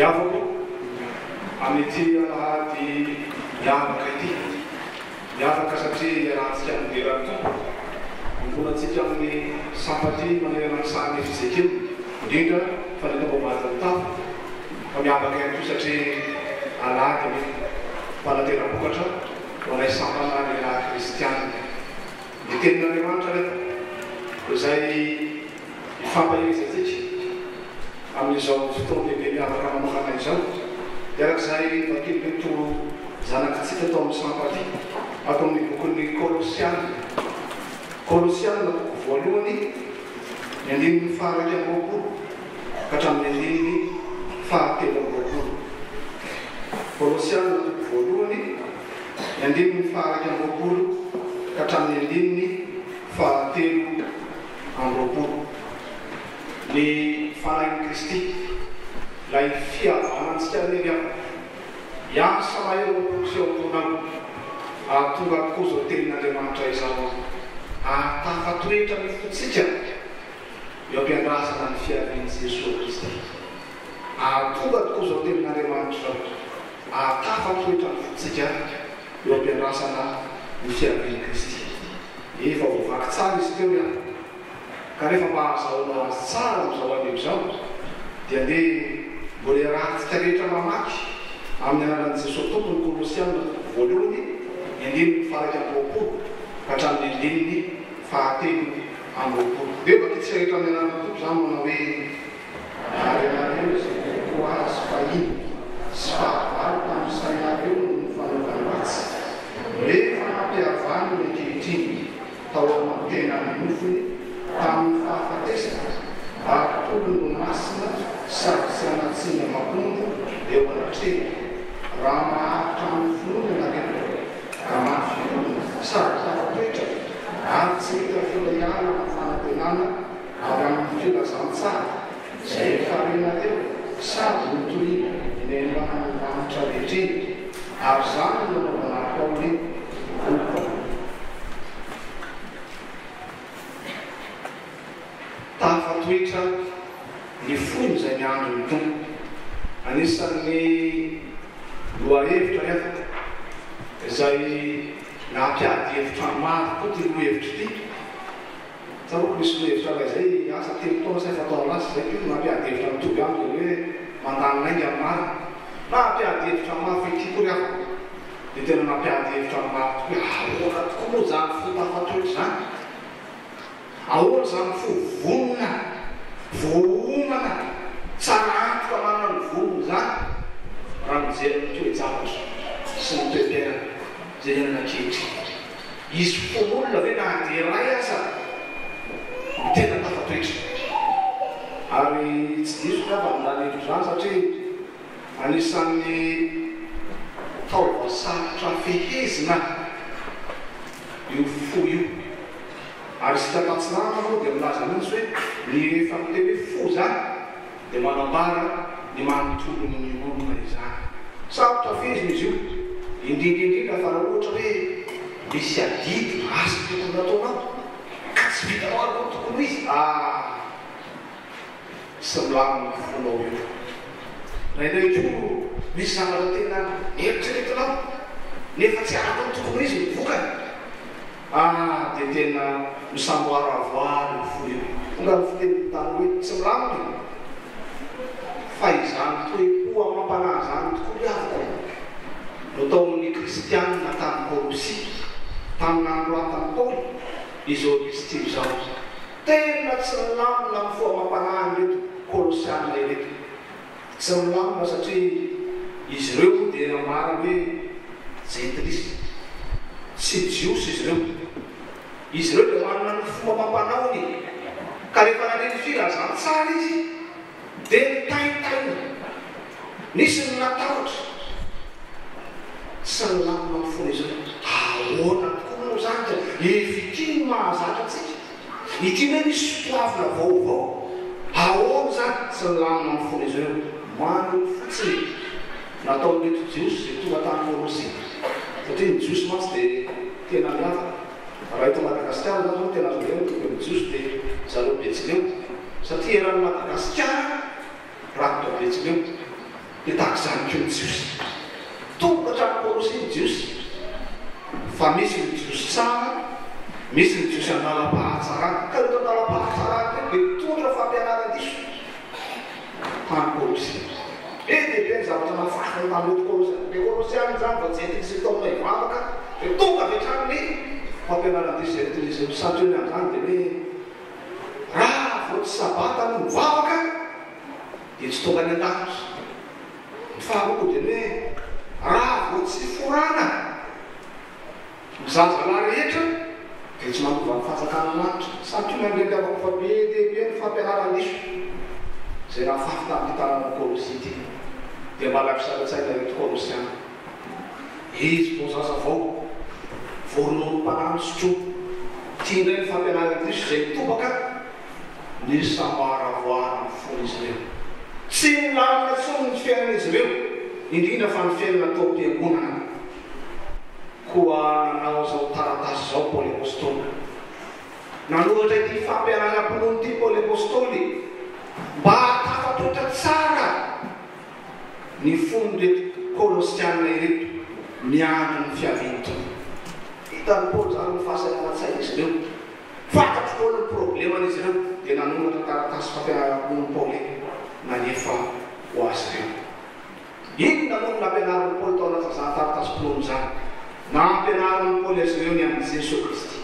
Miavako amin'ity alahady miavaka ity. Miavaka satria iarahantsika amin'ny veran'ny tompo. Ombonatsika amin'ny sampaty manerana ny samy fizekely indrindra fa ny tombo maty tafo. Fa miavaka ihany koa satria alahady ny fanateram-bokatra ho anay sampana ny lahy kristianina. Ny tenin'Andriamanitra rehefa izay ifampahirizantsika amin'izao fotoana lehibe miavaka manokana izao. Diarak'izay vakiloto zanakitsika atao amin'ny sampaty atao amin'ny bokin'ny Kolosiana. Kolosiana boko voalohany ny andininy faharaiky amby roapolo ka hatramin'ny andininy fahatelo amby roapolo. Kolosiana boko voalohany ny andininy faharaiky amby roapolo ka hatramin'ny andininy fahatelo amby roapolo. Ny fanahin'i Kristy lay fihavanantsika rehefa hiasa mahery mapokoseo amponao ahatonga tokoa zao tenin'Andriamanitra izao ahatafa-toetra ny fotsika eo ampiandrasana ny fiavian'i Jesosy Kristy. Ahatonga tokoa zao tenin'Andriamanitra zao ahatafa-toetra ny fotsika eo ampiandrasana ny fiavian'i Kristy. Efa voavaky tsara izy teo ihany. Ka rehefa mahazahoana azy tsara amin'izao anio zao dia andeha mbola iarahantsika rehetra mamaky amin'ny anaran'i Jesosy tompony Kolosiana voalohany ny andininy faharaiky amby roapolo ka hatramin'ny andininy fahatelo amby roapolo. Dia bakitsika rehetra amin'ny anaran'ny tompo zany manao hoe arenareo izay ho azy fahiny sy fahavalo tamin'ny sainareo ny fanaovany ratsy rehefa nampihavany ny ankehitriny tao amin'ny tena ny nofony tamin'ny fahafatesana ary tolony masina sady sy anatsina mapongo eo anatreny raha maharitra amin'ny finoana nareo ka mafinoana sady tafatoetra ary tsy hita filaiana amin'ny fanantenana ary amin'ny filazantsara izay efa renareo sady notoriana eny ambany lanitra rehetreny ary zany nanaovana Paoly oka. Tafatoetra ny fony izay miandro ny tompo. Anisan'ny lohahevitra efa izay nampiady hevitra maro koa ty lohahevitra ity. Tsaroko misy lohahevitra lay zay asa telo taona say fatao lasy zay ty nampiady hevitra mitovy amiko hoe mandany amin'ny maro. Nampiady hevitra maro fety koa rehefa dia tena nampiady hevitra maro tokoa. Ahoana tokoa moa zany fotafatoetra zany? Ahoana zany fovonina voomana tsara antoka manana ny vonona zany raha mijery ny toe-javatra sy ny toe-piainana zay ianana ankehitry. Izy fomonina ve na aderay aza ny tena tafatoetra. Ary tsy diso nefa mandany hevitra zany satria anisan'ny taovasarotra fehezina io fo io. Ary sy tatatsinana moa dia milaza mihitsy hoe ny rehefa miteny hoe fo zany dia manambara ny manontolony ny olona izany. Sarotra fehezina izy io indrindraindrindra fa raha ohatra hoe misy adidy asa tokony ataonao ka tsy vitanao aloha tokony izy sy milamina ny fonao io. Raha inay koa misy zavatra tena eritreretinao nefa tsy atao tokony izy mivokany dia tena misamboaravoary ny fo io. Tonga ny fiteny tany hoe tsy milamina fa izany toe-po amin'ny mampanahy zany tokoa miavaka no tao amin'ny kristianina tamin'ny Kolosi tamin'ny andro atany Paoly izao Kristy izao. Tena tsy milamina amin'ny fo mampanahy reto Kolosiana reto. Tsy milamina satria izy ireo dia amara hoe jentiliste sy jiosy izy ireo. Izy ireo dia manana ny fomba mampanaony ka rehefa naneny filazantsara izy dia nitaitaina nisy ny natahotra sy ny lamina ny fona izy ireo. Ahoana tokoa moa zany dia evity ny mahazatra antsika ity hoe nisy sotoavina vaovao. Ahoana zany sy ny lamina ny fona izy ireo manony fotsiny natao mety jiosy zay tonga tany Kolosi satria ny jiosy mantsy dia tena miavaka. Raha eto Madagasikara zany zao tena azo leo tokony mijiosy dia zareo betsileo satria eran'ny Madagasikara raha to betsileo dia tahaka izany koa ny jiosy tokatra Kolosy ny jiosy fa misy ny jiosy tsara misy ny jiosy andalam-pahatsarana ka reto andalam-pahatsarana dia tondra fampianaran-diso tany Kolosy dehibe ny zavatra nafahana tamin'reto Kolosiany zany va jetisy taona ivavaka dia tonga avy hatrany ny fampianaran-diso zay reto izy satrony amin'izany dia hoe raha vao tsy sabata no mivavaka dia tsy tonga ny an-davitra ny fahavoko dia hoe raha vao tsy forana mizazalahy rehetra dia tsy mampiova ny fahatsakana lanitra satrony amin'ireny avako fa be dehibe ny fampianaran-diso zay nahafahy tamin'ny tanàna Kolosy ity dia malaky saratsaina reto Kolosiany izy vao zaza vao voronolo mpanano sotro tia indray ny fampianaran-diso zay mitobaka ny sambaravoarany fony izy ireo tsy nilamina tsony ny fiainan'izy ireo indrindra fa ny fiainana tao am-piangonana koa nanao zao taratasy zao Paoly Apôstôly nanohatra ity fampianana-pinoany ity Paoly Apôstôly mba tafatratra tsara ny fony reto Kolosiana ireto miandro ny fiavinto hitany Paoly zany ny fahasahiran-tsaina izy ireo fantatro foana ny probleman'izy ireo dia nanomatra taratasy fampianana-pinoany Paoly nanefa ho azy ireo inona moa ny nampianaran'ny Paoly tao anaty zany taratasy pinoany zany nampianaran'ny Paoly azy ireo ny amin'ny Jesosy Kristy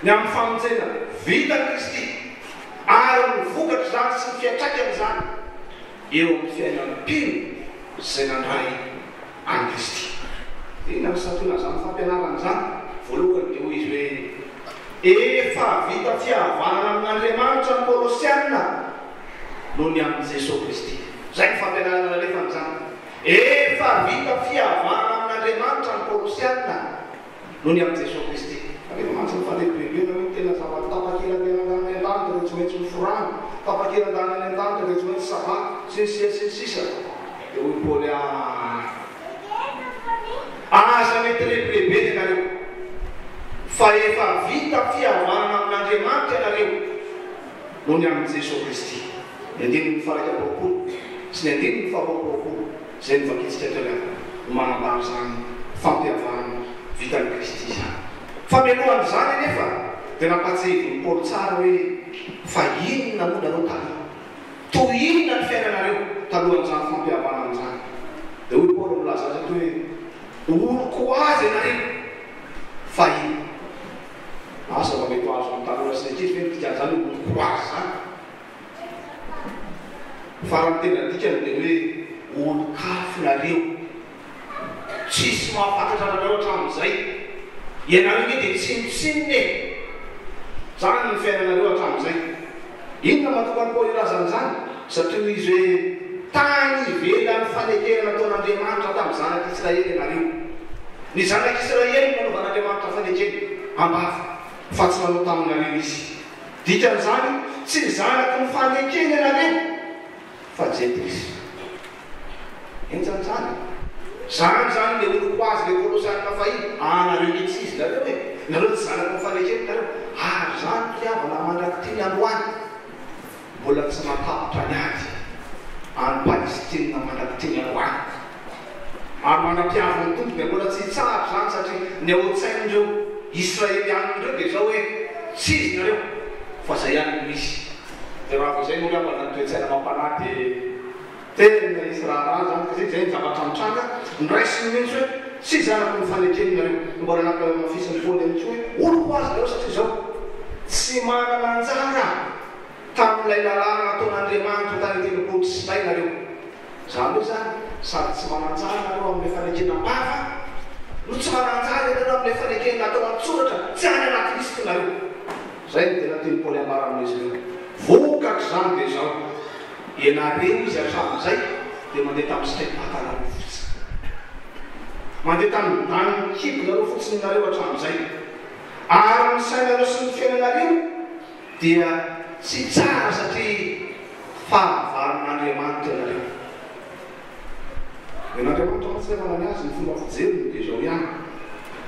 ny amin'ny famonjena vita Kristy ary ny vokatra zany sy ny fiantraikany zany eo amin'ny fiainan'ny mpino zay nandray any Kristy inona ny satona zany fampianarana zany voalohany dia hoy izy hoe efa vita fihavanana amin'Andriamanitra ny Kolosiana noho ny amin'ny Jesosy Kristy zay ny fampianarana nalefany zany efa vita fihavanana amin'Andriamanitra ny Kolosiana noho ny amin'ny Jesosy Kristy rehefa mantsy ny falehibehibe hoe tena zavatra tapakela-pianarana ny an-danitra dia tsy maintsy miforana tapakela-danana ny an-danitra dia tsy maintsy sava sisa dia hoy Paoly aza mety lehibe ianareo fa efa vita fihavanana amin'Andriamanitra ianareo noho ny amin'ny Jesosy Kristy ny andininy fahaika-poroapolo sy ny andininy faharoaporoapolo zay ny vakitsika toerana manambary zany fampihavanana vitan'ny Kristy zany fa mialohan' zany anefa dia nampatsehivy ny Paoly tsara hoe fa inona moa nareo taloha toy inona ny fiainanareo talohan'izany fampihavanana zany dia hoy Paoly milaza azy ato hoe oloko azy ianareo fa ino asa mba mety azo amin'ny taloha sy nekizy hoe tika zany oloko azy zany farany tena dikany dia hoe olon-kafinareo tsisy mahafantatra anareo hatramin'izay ianareo ny dia tsinotsinone zany ny fiainanareo hatramin'izay inona mahatonga ny Paoly ilazan'izany satria izy hoe tany ivelan'ny fanekerana ataon'Andriamanitra tamin'ny zanak'Israely ianareo ny zanak'Israely nanaovan'Andriamanitra fanekena ambava fa tsy nanao taminareo izy dikan'izany tsy zanaky ny fanekena ianareo fa Jesosy enjan'izany zany le oloko azy le Kolosiana fahiny anareo mihitsy izy nareo hoe nareo tsy zanaky ny fanekena nareo ary zany mpiavana mandraky ty ny androany mbola tsy matapitra ny ady any Palestina mandraky ty ny androany ary manam-piavany tompony mbola tsy hitsahatra zany satria ny ao-tsain'ireo Israelianindreo dia zao hoe tsy izy nareo fa zay ihany misy dia raha vao zay moa miambana ny toe-tsaina mampanaty tena isy raha zany ka zay ny zavatra mitranga niraisiny mihitsy hoe tsy zanaky ny fanekeny nareo mbola namafisiny Paoly amin'itsy hoe oloko azy nareo satria zao tsy manana anjara tamin'ilay lalàna ataon'Andriamanitra tany telopolo sy nay nareo zany hoe zany sady tsy mananjara nareo amin'ilay fanekena ambava no tsy mananjara ianareo amin'ilay fanekena atao an-tsoratra tsy any anaty risika nareo zay ny tena teny Paoly ambara amin'izy ireo vokatra zany dia zao ianareo izy hatramin'izay dia mandeha tamin'ny spectacle nareo fotsiny mandeha tamin'ny daniny kibo nareo fotsiny nareo hatramin'izay ary ny sainareo sy ny fiainanareo dia tsy tsara satria fahavaran'Andriamanitra ianareo dia n'Andriamanitra mantsy rehefa nany azy ny fomba fijeriny dia zao ihany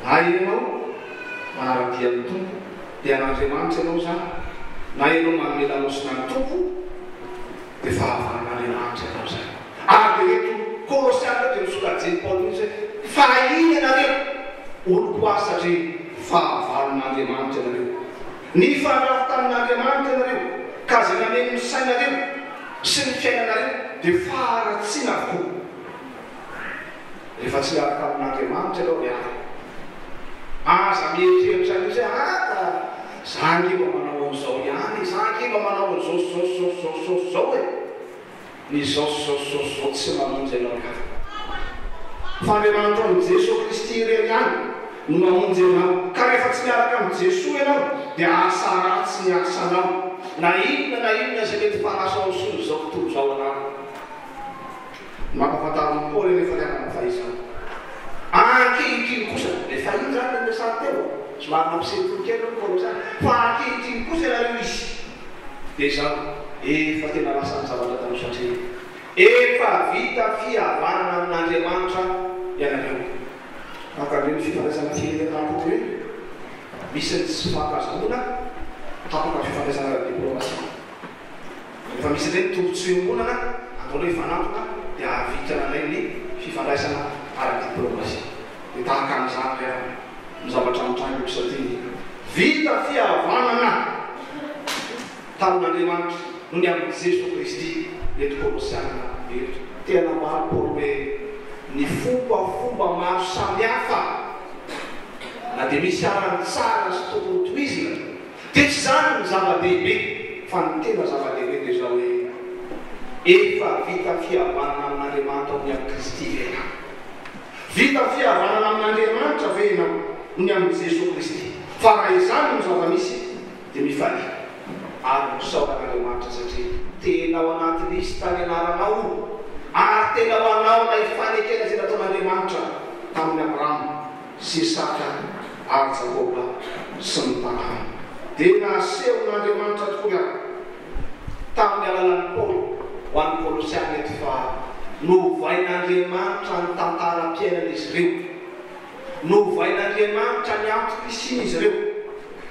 na ianao manaradian'ny tompo dia an'Andriamanitra ianao zany na ianao manome lamosina ny tompo dia fahavaran'Andriamanitra ianao zany ary lazeny Paoly mihitsy hoe fa iny ianareo olo koa satria fahavalon'Andriamanitra ianareo. Ny fandrafy tamin'Andriamanitra ianareo ka zay nameny ny sainareo sy ny fiainanareo dia faharatsiana avokoa. Rehefa tsy miaraka amin'Andriamanitra ianao miaraka aza mieritreritra izy hoe zany mba manao an'izao ihany, zany mba manao an'izao zao e. Ny zao tsy mamonjy ianao ka. Fa Andriamanitra amin'ny Jesosy Kristy ireny ihany no mamonjy ianao. Ka rehefa tsy miaraka amin'ny Jesosy ianao dia asa ratsy ny asanao. Na inona zay mety fanasao soa zao tontolo zao anao. Mampafantariny Paoly rehefa liana fa izany. Ankehitriny kosa efa iny zany ny sary teo somary nampiseholy kely no Paoly zany. Fa ankehitriny kosa ianareo izy dia zao efa tena lasa ny zavatra tano satria efa vita fihavanana amin'Andriamanitra ianareo. Mankandreny fifandraisana kely anako hoe misy ny tsy fankazona tapaka fifandraisana diplomasia. Rehefa misy ireny tombotsoa-monana ataonao hifanantona dia avitana indray ny fifandraisana ara-diplomasia. Dia tahaka an'izany rehefa ny zavatra mitrangoko satria vita fihavanana tamin'Andriamanitra no ny amin'ny Jesosy Kristy eto Kolosiana eto. Tena maro Paoly hoe ny fomba maro samihafa na dia misy arany tsara sy tokony tohizina dia tsy zany ny zava-dehibe fa ny tena zava-dehibe dia zao hoe efa vita fihavanana amin'Andriamanitra ny amin'ny Kristy vena. Vita fihavanana amin'Andriamanitra vena ny amin'ny Jesosy Kristy. Fa raha izany no zava-misy dia mifaly ary misaoran'Andriamanitra satria tena ao anatin'ny isy tany anaranao ary tena ho anao na ifanekena izay nataon'Andriamanitra tamin'ny Abrahama sy Isaka ary Jakoba sy ny tanàna. Dia nasehon'Andriamanitra tokoa tamin'ny alalan'ny Paoly ho an'ny Kolosiana eto fa novain'Andriamanitra ny tantaram-piainan'izy ireo, novain'Andriamanitra ny antom-pisin'izy ireo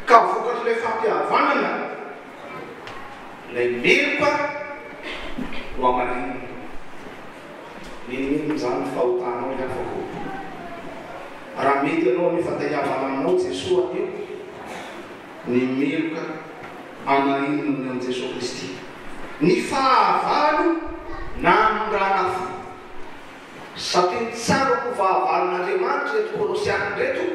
ka vokatr'ilay fampihavanana ilay meloka no amarinina. Ninino zany fahotanao ny afako. Raha mety ianao ny fatahiavananao Jesosy anio ny meloka amarinina ny amin'ny Jesosy Kristy. Ny fahavalo na amin'ndrana fo satria tsarako fahavalon'Andriamanitra eto Kolosiana reto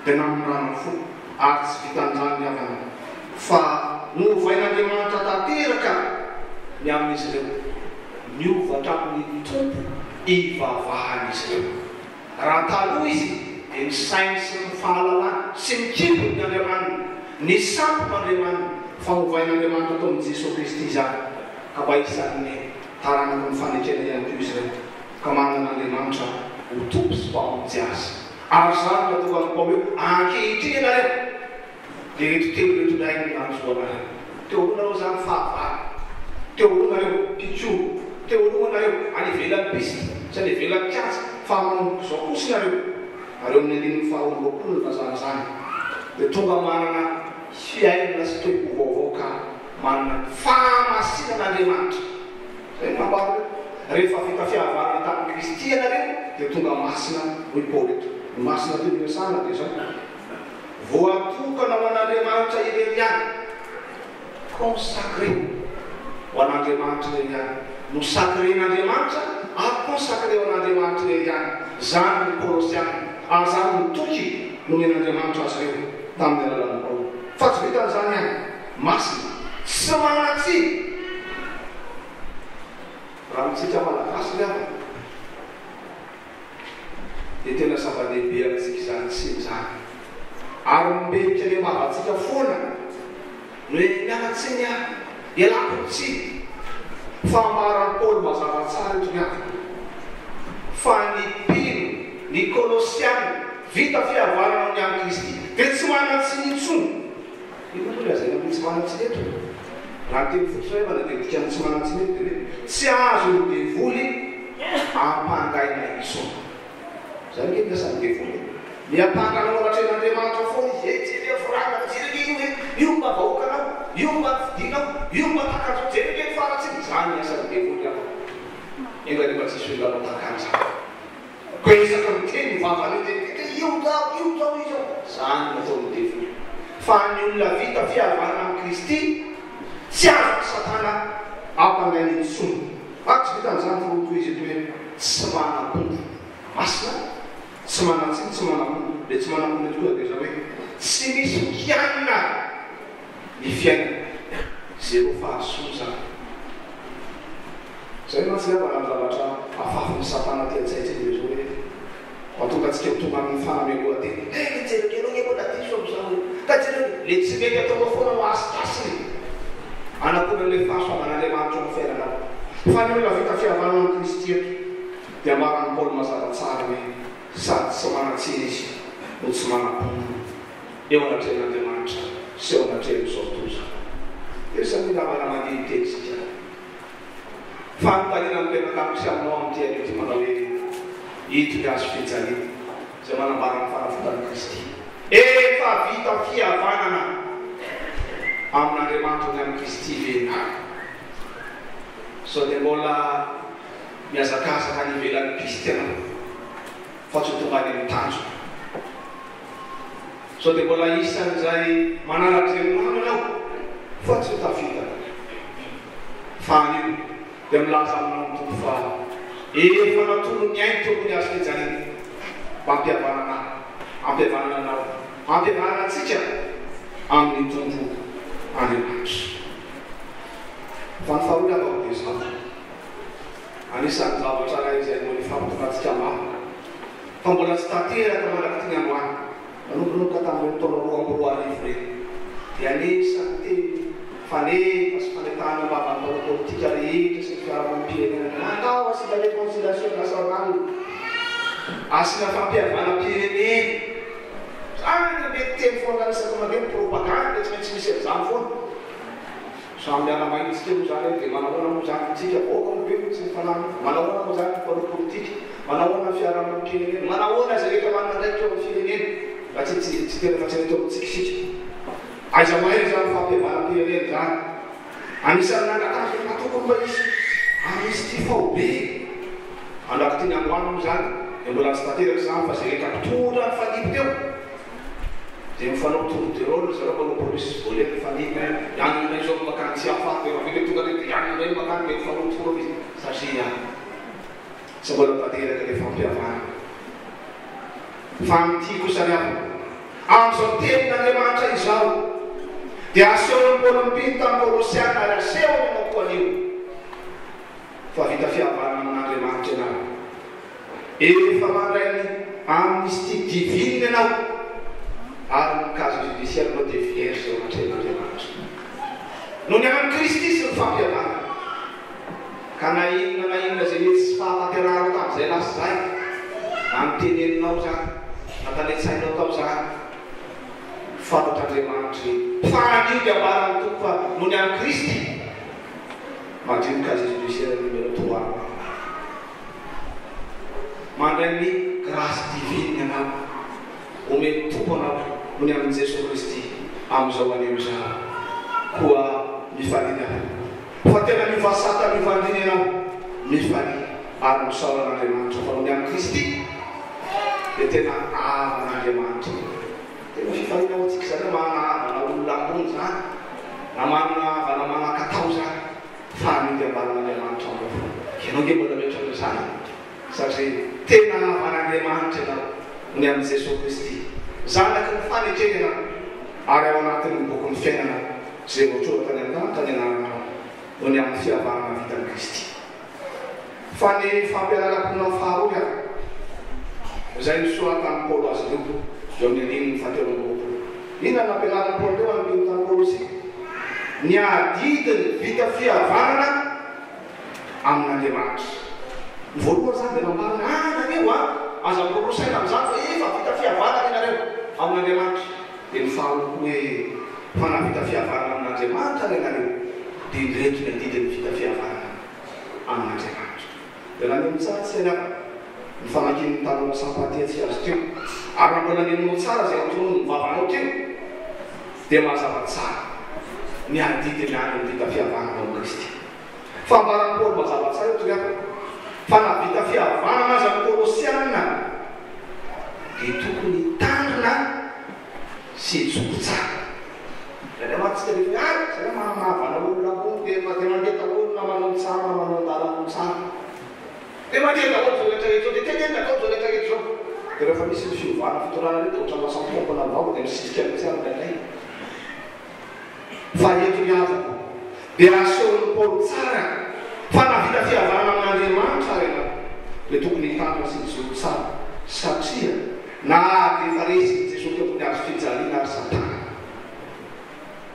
dia na amin'ndrana fo ary tsy vitan'izany ny havana fa novain'Andriamanitra tanteraka ny amin'izy ireo niovatra amin'ny tompo ivavahan'izy ireo. Raha taloha izy dia ny sainy sy ny fahalalana sy ny kibony ny Andriamanitra, ny sampon'Andriamanitra fa novain'Andriamanitra atao amin'ny Jesosy Kristy izany ka mba isan'ny taranako ny fanekena ihany koa izy ireo ka manan'Andriamanitra ho tompo sy mpamonjy azy. Ary zany mahatonga ny Paoly hoe ankehitriny ianareo dia reto telo reto indray ny anjoanareo. Teo aloha zany fahavalo, teo aloha nareo pitoro, teo aloha nareo any ivelan'ny pisika sy any ivelan'ny kianja fa zao kosa nareo amin'ny andininy faharoapolo ny fazana zany dia tonga manana fiainana sy toepo vaovao ka manana famasinan'Andriamanitra. Zay mambara rehefa vita fihavanana tamin'ny Kristy ianareo dia tonga masina hoy Paoly eto. Ny masina teo miresana dia zao voatokana ho an'Andriamanitra ireny ihany, consacré ho an'Andriamanitra ireny ihany, nosacren'Andriamanitra ary consacré ho an'Andriamanitra ireny ihany. Zany ny Kolosiana ary zany ny toky nomen'Andriamanitra azy ireo tamin'ny alalan'ny Paoly. Fa tsy vitan'izany ihany, masina tsy manatsy raha mitsika malagasy ny avy dia tena zava-dehibe amintsika izany tsy izany ary mibelika le mavatsika foana no hoe mialatsiny ialako tsy fambaran'ny Paoly mazava tsara eto ny avy fa ny mpino ny Kolosiana vita fihavanana ny amin'ny Kristy dia tsy manatsy ny intsony. Ino moa lazaina hoe tsy manatsy ny eto raha teny fotsiny hoe manadidika ny tsy manatsy ny eto dia tsy azo ny devoly ampangaina intsony. Zany ke miasa ny devoly miampangana oratren'Andriamanitra foana izy etsy forana jireny hoe io mba vahoakanao, io mba fidinao, io mba takazo jereny faratsiny. Zany miasa ny devoly aho enga rehefa tsisy hoe lanao takan'izany mavanety io zao zany nataony devil fa ny olona vita fihavanana amin'ny Kristy tsy azo Satana ampangany intsony tsy vitan'izany foroto izy hoe tsy manam-pompo masina tsy manan-tsiny tsy manam-pompo le tsy manam-pompo tokoa dia zao hoe tsy misy mpianina ny fiainana zero fahasoa zany zay matsy avana zavatra afafin'ny Satana tiatsaitsy le zao hoe mahatonga antsika tonga amin'ny fanamelohateny jerokelo diso am'izao ka jereo le tsy mety ataonao foana no asitasiny anakona le fahasoavan'Andriamanitra ny fiainana fa ny olona vita fihavanana amin'ny Kristy eto dia marany Paoly mazava tsara hoe sady tsy manatsiny izy no tsy manam-pompo eo anatrehan'Andriamanitra sy eo anatrehan'izao toza dia samy lavana mandidy sika fa notanina ny tenakamisy aminao amin'ity anio ty manao hoe ito azo fijaliana zay manambara ny fanafotan'i Kristy efa vita fihavanana amin'Andriamanitra ny amin'ny Kristy venary so dia mbola miazakazaka ny ivelan'ny kristiana fa tsy tonga any amin'ny tanjo so dia mbola isan'izay manara-dremano anao fa tsy tafita fa anio dia milaza aminao tompo fa efa natono ny ainy tokony azo fijaliana ampihavanana anao ampihavanana antsika amin'ny tompo Andriamanitra fa ny faharoa atao dia zao anisan'ny zavatra ray izay mbola fampitongatsika maro fa mbola tsy tanteraka malaky ty ny androany manombonoka tamin'ny taona 2024 reny dia anisan'ny teny fanefa sy fanetahana mbavanao politika rehetra sy ny fiarahamonimpirenena atao asika réconciliation nationale asina fampihavana-pirenena zany mety teny foana isaka mandeha propagande tsy maintsy misy an'izany foana samby ana-mahitsika moa zany dia manahoana moa zany tsika voaka no be tsy nifanana manahoana moa zany mpano politika manahoana fiarahamonimpirenena manahoana zay rehetra manana ndraiky eo amin'ny firenena mba tsy tena fa tsy reto amin'tsikisika aiza mahery zany fampihavana-pirenena zany anisan'ny nangatazo matokony mba isy amisy ty faobe andraky ty ny androany moa zany dia mbola tsy tanteraky zany fa zay rehetra mpitondra ny fanipy teo dia mifanao tour de rôle zareo manao police voleny fanipy ianina izao makany tsy afaty dia mavely tonga rety ianina io makany mety fanao tour izy satria tsy mbola tanteraky le fampihavana fa amin'ity kosa riaho amin'izao tenin'Andriamanitra izao dia aseho mbola mipiny tamin'ny Kolosiana ary aseho aminao koa anio fa vita fihavanana amin'Andriamanitra ianao efa mandrainy amnistie divine ianao ary ny caso judiciaire anao dia vierge eo anatrehan'Andriamanitra no ny amin'ny Kristy sy ny fampihavana ka na inona zay mety tsy fahatanterahana tamin'izay lasa zay na miteneninao zany natanetsainao tao zany fantatr'Andriamanitra fa anio dia ambarany toko fa no ny amin'ny Kristy mandriny casier judiciaire numéro 3 mandray ny grâce divine ianao omeny tompo anao no ny amin'ny Jesosy Kristy amin'izao anio zany koa mifaliana fa tena mivasata mivandiny ianao mifali ary misaoran'Andriamanitra fa no ny amin'ny Kristy dia tena avan'Andriamanitra tena fifaliana ao antsika zany manavana olona ambony zany na manavana manakatao zany fa anio dia ambaran'Andriamanitra ambao ianao nge mbola metra am'izany satria tena avan'Andriamanitra ianao ny amin'ny Jesosy Kristy zanaky ny fanetrena ianao ary ao anatin'ny boky ny fiainana zay voatrotany an-tany anaranao no ny amin'ny fihavanana vitan'i Kristy fa ny fampianarakonao faharoa iao zay misoratan'ny Paoly azy io eo amin'ny ny fahatelomboko inona nampianaran'ny Paoly eo amin'ny tany Kolosy ny adidiny vita fihavanana amin'Andriamanitra ny voalohany zany dia nambarana naneo aza mikorosaina amin'izany fa efa vita fihavanana ianareo amin'Andriamanitra dia ny faharoa hoe fa na vita fihavanana amin'Andriamanitra ianareo dia indreto ny adidiny vita fihavanana amin'Andriamanitra dia naneo mitsara tsy ianao ny famakin'ny tanona sampatia tsy azo teo ary nambola neninao tsara zay antono ny vavanao teo dia mazava tsara ny adidiny any ny vita fihavanana ao Kristy fa ambaran'ny Paoly mazava tsara eto riako fa na vita fihavanana aza ny Kolosiana dia tokony tandrina sy joko tsara. Dia matsika rehefa zay mahavana olona koa dia mandeta olona manao tsara manao an-dalana tsara. Dia mandeta olona zao rehetrarehetra dia tenenina atao zao rehetrarehetra zao. Dia rehefa misy ny fiovana fitonana rehetra ohatra masampompona avao dia misisika mitsy amin'ilay. Fa eto miavako dia asehon'ny Paoly tsara fa navita fihavana amin'Andriamanitra rena dia tokony hitandrina sy joko tsara satria na dia efa resy Jesosy tokony azo fijaliana ary Satana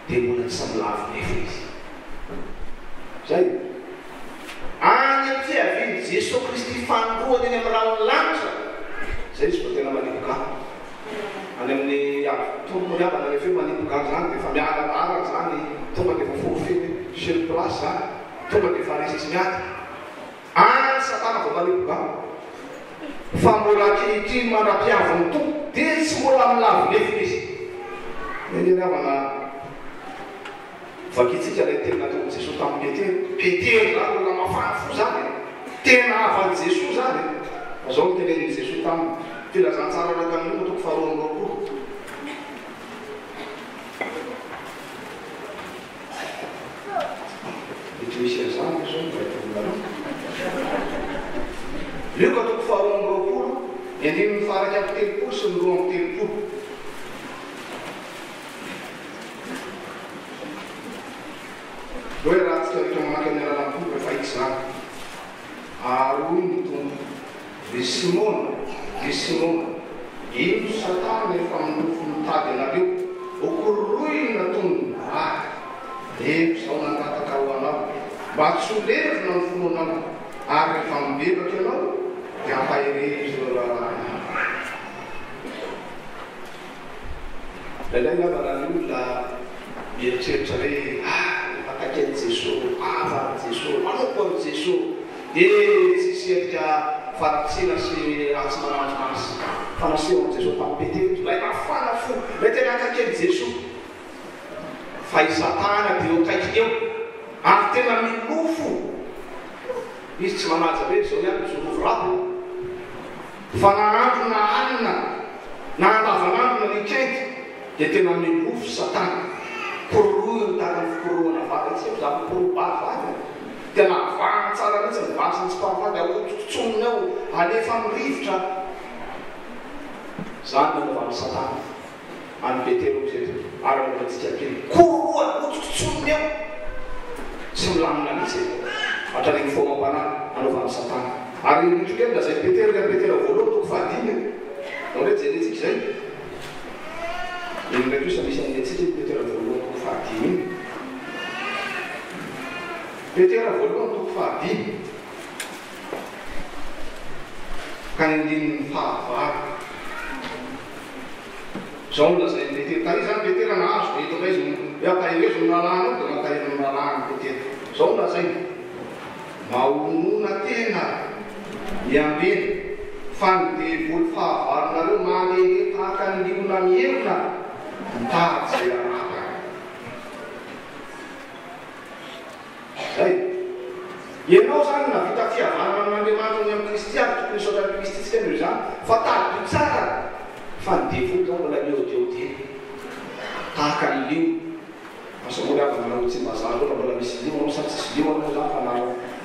dia mbola tsy samilavo nefa izy. Zay any amin'ny fiaviany Jesosy Kristy fandroany eny amin'ny ranony lanitra zay izy fa tena manipoka any amin'ny tombony avana rehefa hoe manipoka zany dia efa miaraara zany tonga dia efa forfait sur place zany tonga dia efa resy tsy miady any Satana vao manipoka fa mbola ankehitriny mandra-piaviny tompo dia tsy mbola milavo nefa izy. Eny avana vakitsika ilay tena tokony Jesosy tamin'ny Petera zany olona mafana fo zany tena avany Jesosy zany zao ny teneniny Jesosy tamin'ny filazantsara raka ny toko faharoa amby roapolo. Mety misy an'izany zao mbaolona io ka toko faharoa amby roapolo andimy mifaraky amin'ny telopolo sy ny roa amby telopolo. Hoe raha tsika rehetra mamaky amin'ny alalan'nytompo rehefa itsy zany aroy ny tompo dia Simona ino Satana efa minofo mitady anareo okoroy na tongony efa zao nangataka ho anao mba tsy ho levina ny fononao ary rehefa mibebaka ianao dia ampahirery zao raha lailay avana ny olona mieritreritra hoe atakeny Jesosy avany Jesosy manompo amin'ny Jesosy dia tsisy endrika faratsina sy ratsy manandro masy fanaseho amin'ny Jesosy tamin'ny Petera ilay mafana fo ilay tena akakeny Jesosy fa i Satana dia eo akaikiny eo ary tena milofo izy tsy manaja hoe zao ihany misolofo rapo fa nahandro na alina na andavanandro na nikenty dia tena milofo Satana koroy ny tany fikoroana vatatsy eo zany korobahavady tena avany tsara mihitsy ny vasiny tsy pahavady ahototsoniny ao alefa mirivotra zany nanaovany Satana any Petera zay ary anaovantsika kely koroa ahototsoniny ao tsy milamina mihitsy hatrany fomam-panana anaovany Satana ary mitrokely lazay Petera voalohany toko fahadimy ao hoe jeretsika zay iny ndraiky io sa misy amin'netsika Petera voalohany toko fahadimy Petera voalohany toko fahadimy ka ny andininy fahavalo zao no lazay ny Petera tahiry zany Petera nahazo dia hitaka izy hoe atahirezo ny lalàna ao dia matahiry ny lalàna Petera zao no lazay mahonona tena miambeny fa ny devoly fahavalonareo malele tahaka ny liona mihevina mitady zay araka zay ianao zany navita fihavana amin'Andriamanitra ny amin'ny Kristiany tokony isaotran'ny Kristy tsika noho zany fa tady tsara fa ny devoly zao mbola miodiody tahaka ny liona masamory avy manao tsy mazary oatra mbola misy liona sa tsisy liona zany fa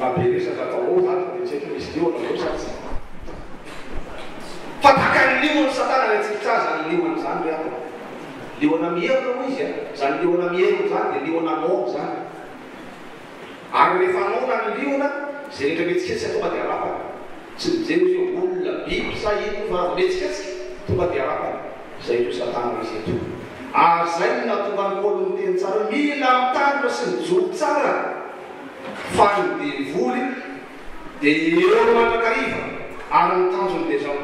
maberesaka atao zany dia tsy haiko misy liona eo sa tsy fa tahaka ny liona Satana ny atsikitra zany liona zany re ako liona mihevina moa izy zany liona mihevina zany dia liona nao zany ary rehefa naona ny liona zay rehetra metsiketsika tonga dia arapana tsy mijeny izy io olona biby sa ino fa metsiketsika tonga dia arapana zay io Satana izy eto ary zay no natonga ny Paoly ny teny tsara mila mitandrina sy mijoro tsara fa ny devoly dia eo mandrakariva ary ny tanjony dia zao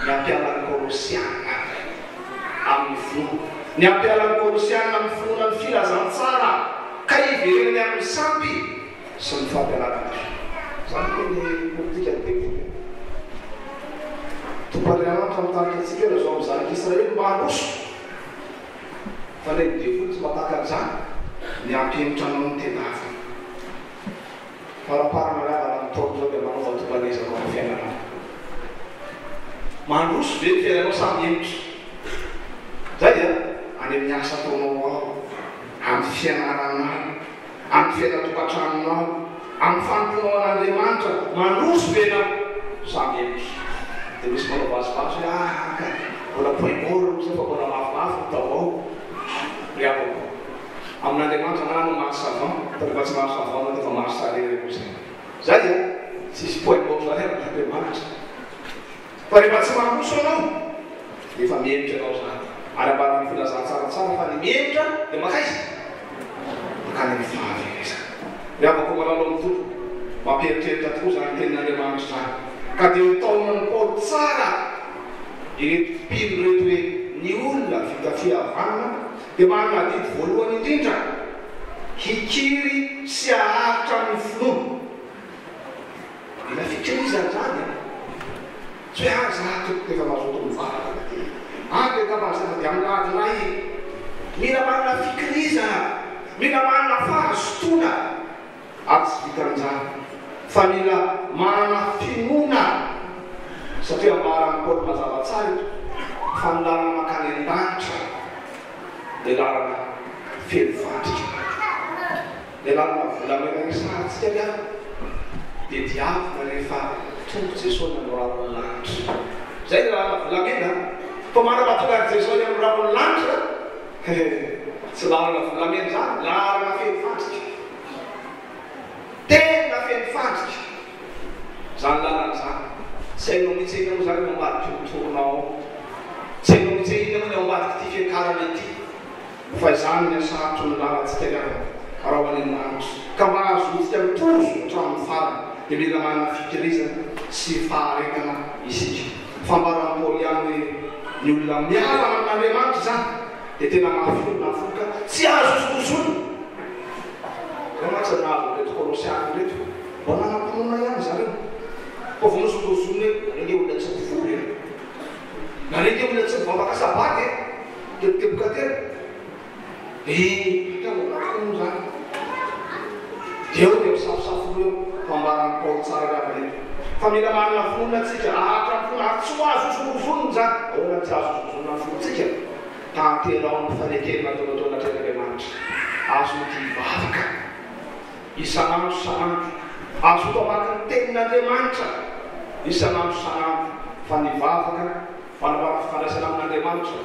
ny ampialan'ny Kolosiana amin'ny finoana ny ampialan'ny Kolosiana amin'ny finoana ny filazantsara ka ivereny amin'ny sampy sy ny fampialana zany hoe ny politika ny devoly tompan'Andriamanitra mitarika antsika eo zao amin'ny zanak'Israely mba haroso fa ilay ny devoly tsy mataka an'izany ny ampienitra anao ny tenavy faraparana lavana ny taona zao dia manaova tombanezako amin'ny fiainana mandroso be fiainanao samy emitra zay a any amin'ny asa ataonao ao amin'ny fianaranao amin'ny fiainatokantranonao amin'ny fanomponao an'Andriamanitra mandroso be nao samy emitra dia misy manao vazivazy hoe mbola poimora misy fa mbola mafimafy tao ao riavako amin'Andriamanitra na no mahasavan fa tsy mahasavan na fa mahasarery koa zay a tsisy poimora zany amin'Andriamanitra fa rehefa tsy mandroso anao efa miemitra anao zany ary ambarany filazantsaratsara fa ny miemitra dia makaiza makany amin'ny fahaverezana riavako malalao amin'ny tompo mampieritreritra tokoa zany tenin'Andriamanitra zany ka dia taona ny Paoly tsara ireto mpino reto hoe ny olona vita fihavanana dia manana didy voalohany indrindra hikiry sy haharitra ny finoana ila fikirizana zany tsy hoe zaho efa mazoto mivavaka dia kabazana dia amin'ny lahatray mila manana fikirizana mila manana fahazotoana ary tsy vitan'izany fa mila manana finoana satria ambaran'ny Paoly mazava tsara ito fa ny lalana makany an-danitra dia lalana felo-vadika dia lalana volamena isahantsika lia dia diavina rehefa tonga Jesosy amin'ny rabony lanitra zay ny lalana volamena fa manamatonga ny Jesosy amin'ny rabony lanitra tsy lalana volamena zany lalana felo-vadika tena felo-vadika zany lalana zany tsy hainao mihitsy iny moa zany no ambadiky mitononao tsy hainao mihitsy iny moa ny ambadiky ty fiakarana ity fa izany ny asahatra ny lalantsika liava raha ho an'Andriamanitra ka mba azotsika mitozo hatramin'ny farany dia mila manana fikirizana sy faharetana isika fambaran'ny Paoly ihany hoe ny olona miavana amin'Andriamanitra zany dia tena mahafilona foka tsy azo sozona zay matsy nahazo reto Kolosiany reto mba nanam-pinoana ihany zareo fa vo nosozony hoe narenge olona tsy mivory narenge olona tsy mivavaka sabaty teboteboka tena tamo zany dia eo dia misafosafo eo fambaran'ny Paoly tsara gava reto fa mila manana finoana atsika ahatra ny finoana tsy ho azo sozonony zany ahoana tsy azo sozonona ny fonotsika tanterao ny fanekenina ataonataona tren'Andriamanitra azo ty hivavaka isanandro isanandro azo toamaky ny tenin'Andriamanitra isanandro isanandro fa nivavaka manambara fifandraisana amin'Andriamanitra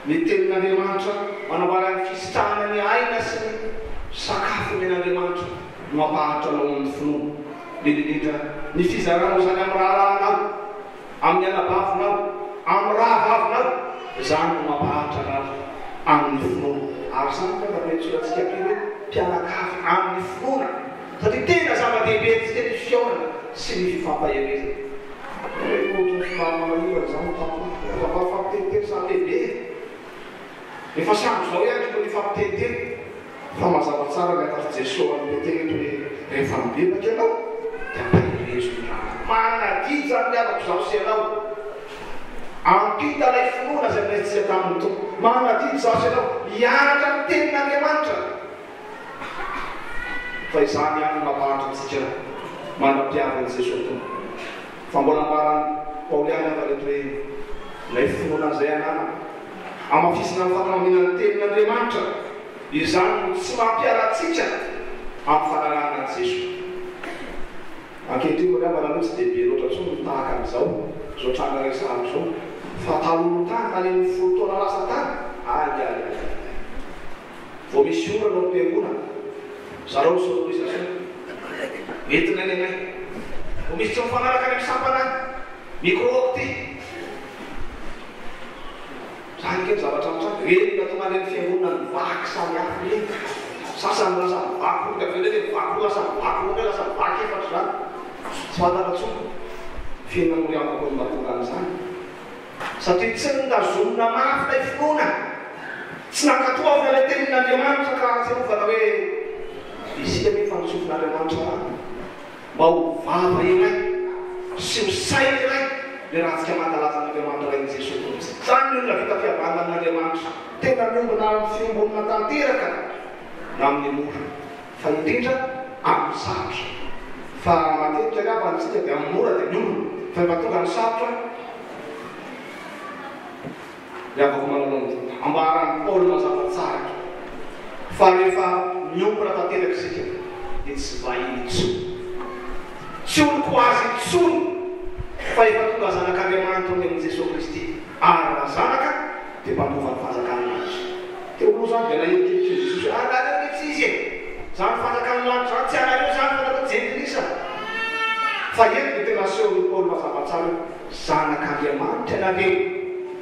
ny tenin'Andriamanitra manambara ny fisitrahana ny aina sy ny sakafo men'Andriamanitra no mampahatra anao amin'ny finoana indrindra ny fizaranao zany amin'ny raha rahanao amin'ny anabavinao amin'ny raha vavinao zany no mampahatra anao amin'ny finoana ary zany ka metsoratsika be hoe mpianakavy amin'ny finoana satria tena zava-dehibe tsika ny fiaonana sy ny fifampaherezana fampiteniteny samy lehibe efa sambo zao ihany ko ny fampiteniteny fa mazava tsara ny atafa Jesosy amin'ny tegny hoe rehefa mibebaka ianao dia ampaherezo ny raha manana didy zany miarako zaho sy ianao ampita ilay finoana zay metsika tamin'ny tompo manana didy zaho sy ianao hianatra ny tenin'Andriamanitra fa izany ihany mampahatra antsika manam-piavan'i Jesosy tompo fa mbola ambarany Paoly ihany afa reto hoe ilay finoana zay anana amafisina ny fanamaminany tenin'Andriamanitra izany no tsy mampiaratsika amin'ny fananana an' Jesosy ankehitriny moa riavana aloha tsy dehibe loatra tsony tahaka an'izao zao tranga resahako zao fa talolo tany maneny folo taona lasa tany vao misy ora nao mpiangonana zareo sonorisation entina ny anay vao misy tsy mifanaraka any amin'ny sampana micro ty zany kely zavatra mitranga reny natonga ny fiangonana ny vaky samy hafa reny sasany lasa mivaky olika veleny mivaky lasa mivaky olika lasa mivaky efatra zany tsy fantaratsony fiainana moriavako ny mahatonga an'izany satria tsy nitazonina mafy lay finoana tsy nankatoavina ilay tenin'Andriamanitra ka tserovana hoe isika nefa nitsofin'Andriamanitra rano mba ho vava iray sy ho saina iray le rahantsika mangalaza n'Andriamanitra ray ny Jesosy tokotsy zany ny olona vita fihavanana amin'Andriamanitra tena miombona amin'ny fiombonana tanteraka na amin'ny mora fa indrindra amin'ny sarotra fa matetika gavantsika dia amin'ny mora dia miombona fa efa tonga ny sarotra Miavaka manao ambaran'ny Paul mazava tsara fa rehefa miompona tanteraka isika dia tsy vahiny tsy oloko azy intsony fa efa tonga zanak'Andriamanitra amin'ny Jesosy Kristy ary raha zanaka dia mpandova ny fanjakany lanitra. Teo aloha zany dia nahita Jesosy anareo mihitsy izy zany fanjakany lanitra zany tsy anareo zany fanjakany jentilisa fa eny dia tena asehon'ny Paul mazava tsara zanak'Andriamanitra ianareo.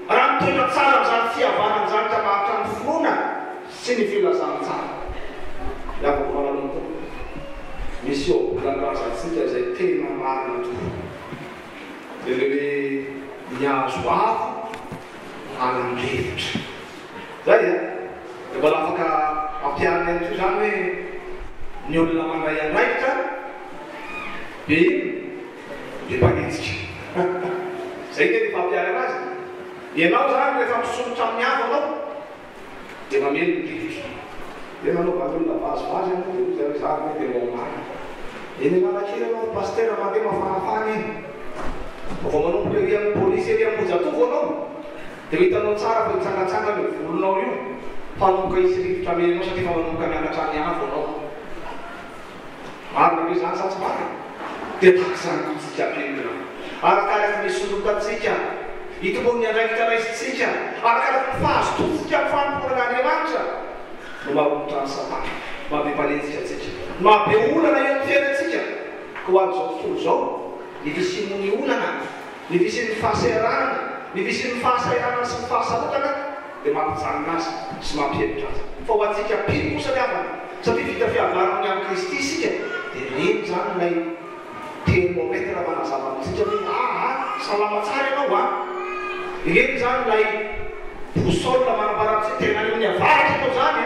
Raha mitoetra tsara amin'izany fihavanana amin'izany ka mahatrany finoana sy ny filazana tsara. Miavaka manao koa misy olandrasantsika izay tena marina tokoa. Dia le hoe mihazo avo anan-drevitra. Zay dia mbola afaka ampiarina ihany koa zany hoe ny olona mandray andraikitra be mpanenjika. Zay dia rehefa ampiarina azy. Ianao zany rehefa misolotra amin'ny hafa anao dia mamely ny rivotro. Dia manao badolona vazivazy ianao dia zany dia maomana. Eny Analakely anao pastera mandeha mafanafana eny. Vao manomboka ery amin'ny polisy ery amin'ny Mojatovo anao dia hitanao tsara fa hitsangatsanga ny volonao io fanomboka isy rivotro amenao satria fa manomboka mianatra ny hafa anao. Marina hoe zany sa tsy marina? Dia takizany kotsika ampianina. Arakaraka ny solotantsika hitomboany andraikitra raisitsika arakaraka ny fahazototsika amin'ny fanomporan'Andriamanitra no maharomotra ny Satana mahampe-mpanenjika antsika mahabe olana eo amin'ny fiainantsika. Ka ho amin'izao tontolo izao ny visin'ny olana ny visin'ny fahasairana ny visin'ny fahasairana sy ny fahasaotana dia mampijanona azy sy mampihemotra azy. Fa ho antsika pily kosa ny havana satria vita fihavanana amin'ny Kristy isika dia reny zany ilay termometra manazava amintsika hoe salama tsara ianao reny zany ilay boussole manambarantsika tena ny avaratra ianao zany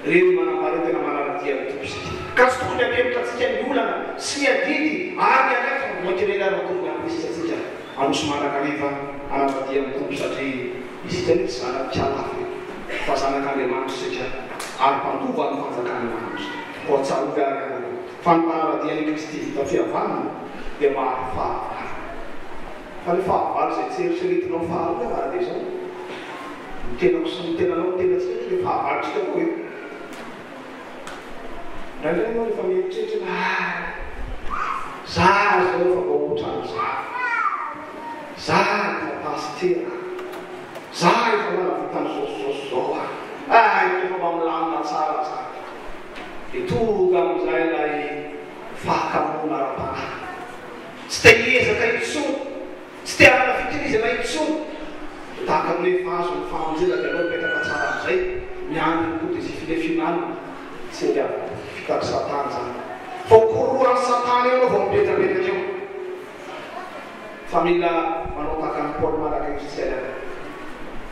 reny manambara tena manaradia ny tomponsika. Ka tsy tokony ampihemotra antsika ny olana sy ny adidy ary anaiky mankirena rahatonga amin'isika antsika anosy mandrakariva anaradia ny tompo satria isika ny tsy zanak'Alafy fa zanak'Andriamanitra isika ary mpandova ny fanjak'Andriamanitra. Ko tsarovy ary fa ny manaradian'i Kristy vita fihavanana dia maro fahavalo. Fa ny fahavalo izay tsy eritreretinao fahavalo raha dia zao ny tenako sy ny tenanao ny tenatsika dia fahavalontsika koa hoe ndraindray anao rehefa mieritreritra za zao efa vahotrany za efa pastera za efa manavitany saosy zao efa mamilamina tsara za dia tonga amin'izay ilay fahakamona ara-panahy tsy te hiezaka intsony tsy te hanana fitirizana intsony tahaka amin'ny hoe fahazo ny famonjena dia anao mipetraka tsara amin'izay miandry koa dia sy filefinana tsy dia fitary Satana zany fa hokororan'ny Satana eo anao vao mipetrapetraka eo. Fa mila manao tahaka ny Paul malaka kristiana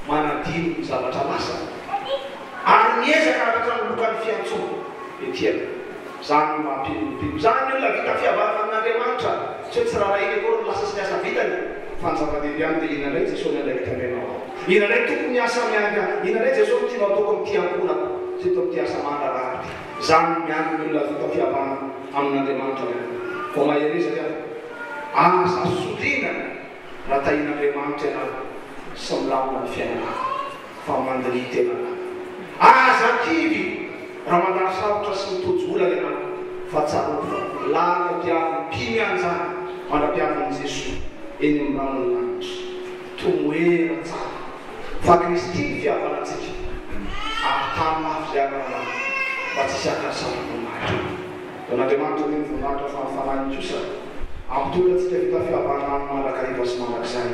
manadino ny zavatra lasa ary miezaka anatra ny lokany fiantsoana etiana zany mampilopilo zany olona vita fihavanana amin'Andriamanitra tsy hoe tsy raha iny koa ny lasa sy ny asa vitany fa ny zava-dehibe any dia inandray Jesosy andraikitra aminao inandray tokony asa mianga inandray Jesosy tianao ataoko amin'ny tiankonako sy tao amin'ny tiasa mandrarahity zany miango ny olona vita fihavanana amin'Andriamanitra vao maherezaka asa sotrina raha tahin'Andriamanitra ianao sy milamina ny fiainana fa mandiny tenana aza kivy raha mandany sarotra sy mitojolana ianao fa tsarofa lany ampiaviny mpimy an'izany mandra-piavin'i Jesosy eny amin'ny ranony lanitra tomoera tsara fa Kristy ny fihavanantsika ary tany mafy zay aranana mba tsy siakasarovoninahitra don'Andriamanitra ny voninahitra fanafanany kosa ampitoerantsika vita fihavanana amin'ny mandrakariva sy mandrakizay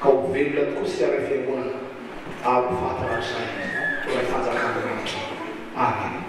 ka ho velona tokoa sy aray fiangonana ary vatarakozay ray fanjak'Andriamanitra. Amen.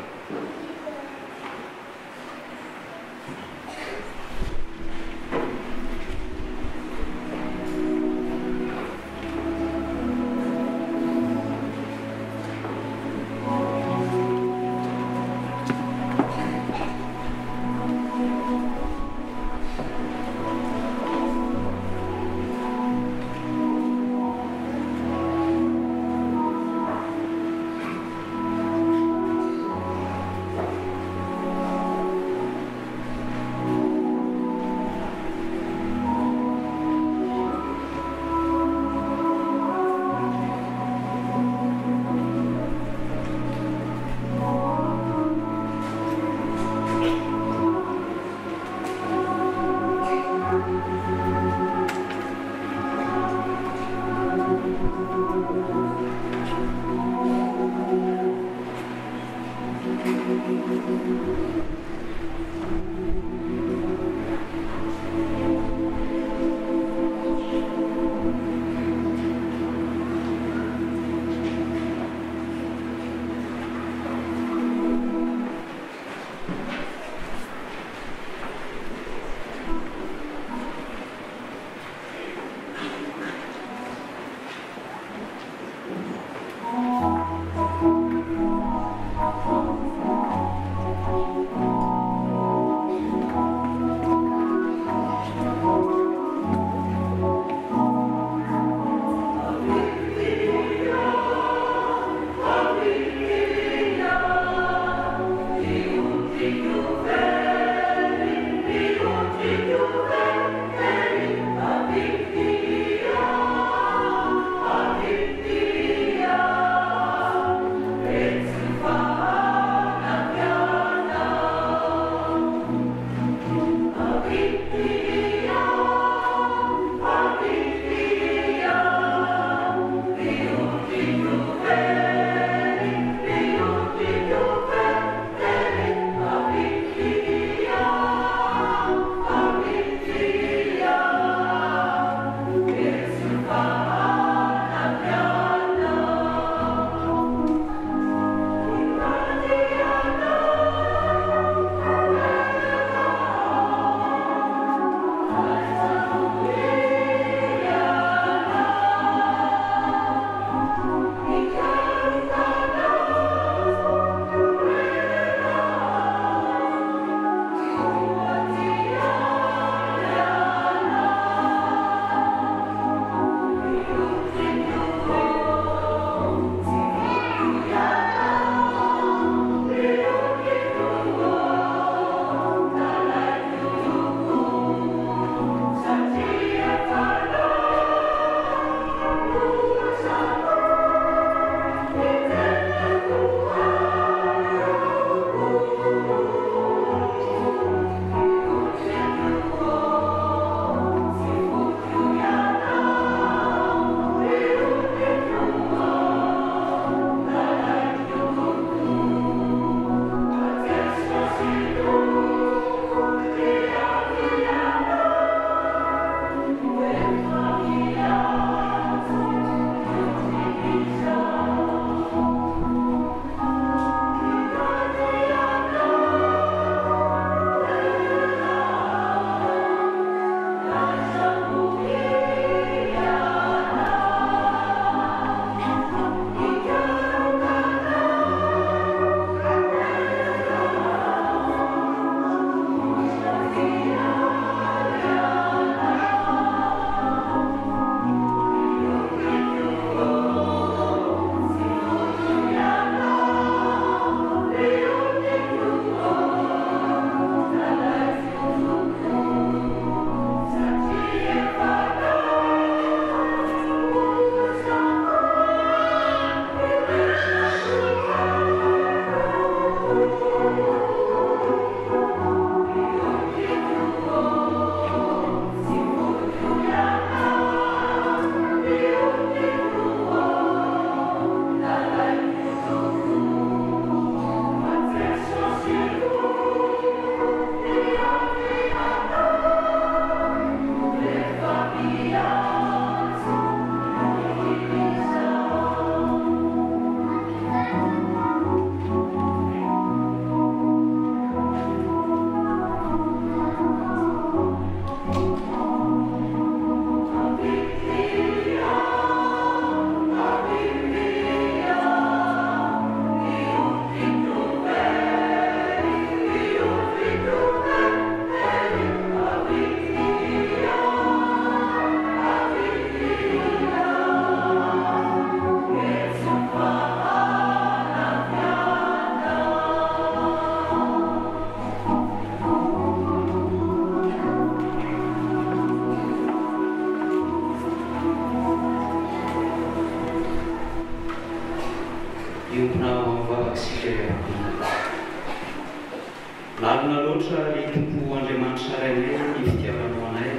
Lalina loatra ny tompo Andriamanitra rainay ny fitiavanao anay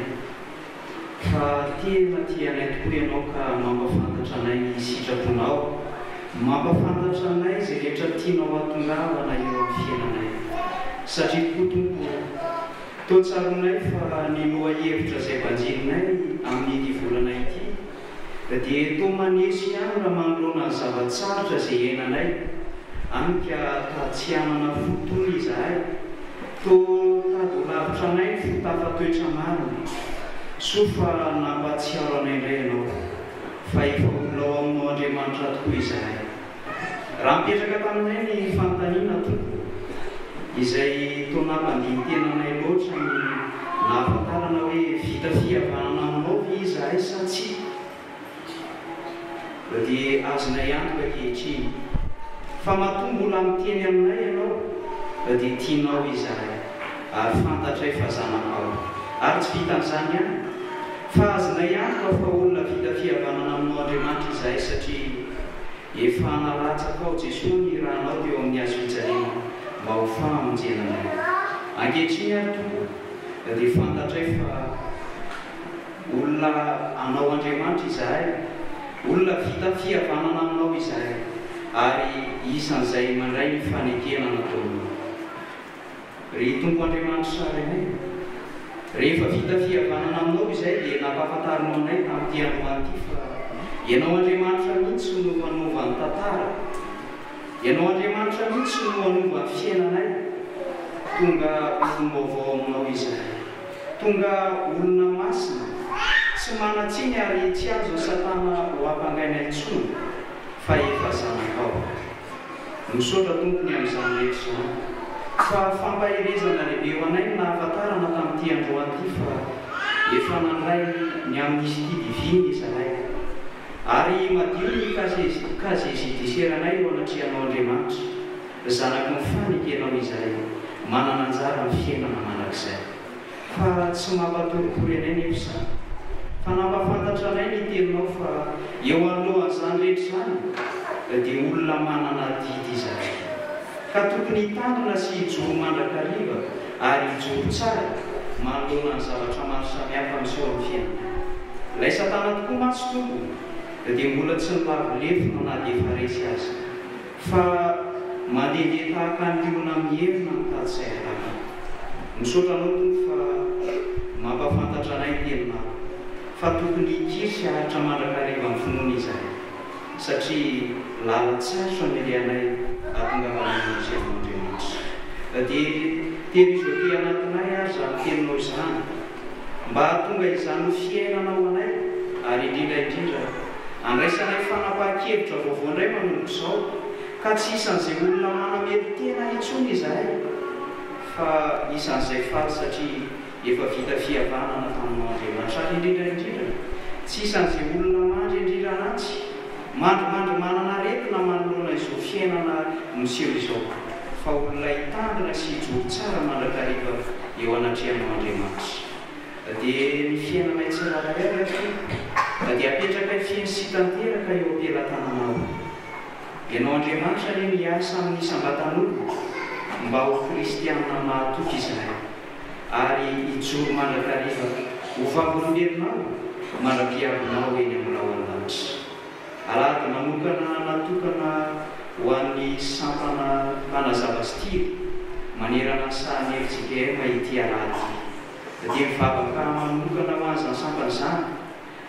fa tena tia anay tokoa ianao ka mampafantatra anay ny sitraponao mampafantatra anay izay rehetra tianao atongavana eo amin'ny fiainanay satria kotompo toatsaronay fa ny loha hevitra izay vanjirinay amin'ity volana ity dia toa manesy ihany raha manoloana ny zavatsarotra izay henanay anka tatsianana fotony izahay toa tadolavitra anay ny fotafatoetra marina sofa nampatsiaro anay indray ianao fa efa olao aminao Andriamanitra tokoa izahay raha mipetraka taminay ny fanontaniana tompo izay toa nampandin-tenanay loatra ny nahafantarana hoe vita fihavanana aminao izahay sa tsy dia azonay antoka kehitriny fa matombola miteny aminay ianao dia tianao izahay ary fantatray fa zananao ary tsy vitan'izany ihany fa azonay antoka fa olona vita fihavanana aminao Andriamanitra izahay satria efa nalatsaka ao Jesosy ny rahanao teo amin'ny azo fijaliana mba ho famonjenanay ankehitriny ary tokoa dia fantatray fa olona anao Andriamanitra izahay olona vita fihavanana aminao izahay ary isan'izay mandray ny fanekena nataonao ry tompo Andriamanitra saranay rehefa vita fihavanana aminao izay dia nampahafantarinao anay tamin'ity androany ity fa ianao Andriamanitra mihitsy no manova ny tantara ianao Andriamanitra mihitsy no manova ny fiainanay tonga olona vaovao aminao izahay tonga olona masina tsy manatsiny ary tsy azo satana ho ampangainay intsony fa efa zanakao misaotra tompony amin'izany rehetra izany fa fampahirezana lehibe ho anay nahafantarana tamin'ity androany ity fa efa nandray ny amin'izy ity diviny izahay ary madio ny kazezidiseranay eo anatrihanao Andriamanitra zanaky ny fanekenao izahay manana anjara ny fiainana manak'izay fa tsy mampatoritory anay nefa izany fa nampafantatra anay ny teninao fa eo anohan'izany rehetra izany dia olona manana didy izahay ka tokony hitandrina sy hijoro mandrakariva ary hijoro tsara manoloana ny zavatra maro samihafa miseho amin'ny fiainana ilay satana tokoa matsy tompo dia mbola tsy nilavolefona na dia efa resy azy fa mandehandeha tahaka ny liona mihevina mitady izay ataka misaotra anao tompo fa mampafantatra anay teninao fa tokony hikiry sy ahatra mandrakariva ny finoana izahay satria lalatsarotra ny lehanay atongavanan'izay Andriamanitra dia terizoty anatinay ary zany teninao izany mba hatonga izany fiainanao anay ary indrindra andraisanay fanapahan-kevitra vaovao indray manomboka izao ka tsy isan'izay olona manamety tena intsony izahay fa isan'izay faly satria efa vita fihavanana taminao Andriamanitra ary indrindra tsy isan'izay olona mandry indriranatsy mandrimandry manana aretina manoloana izao fiainana miseho izao fa olona hitandrina sy hijoro tsara mandrakariva eo anatrehanao Andriamanitra dia ny fiainanay tsirairay dia apetraka fiainy sy tanteraka eo am-pelantananao ianao Andriamanitra ny miasa amin'ny isambatan'olona mba ho kristianina mahatoky izahay ary hijoro mandrakariva ho vavolomberinao mandra-piavinao eny aminao an-danitra alady manokana natokana ho an'ny sampana mpanazava stily manerana sahany FJKM ity alady dia mivavaka manokana ho an'izany sampana izany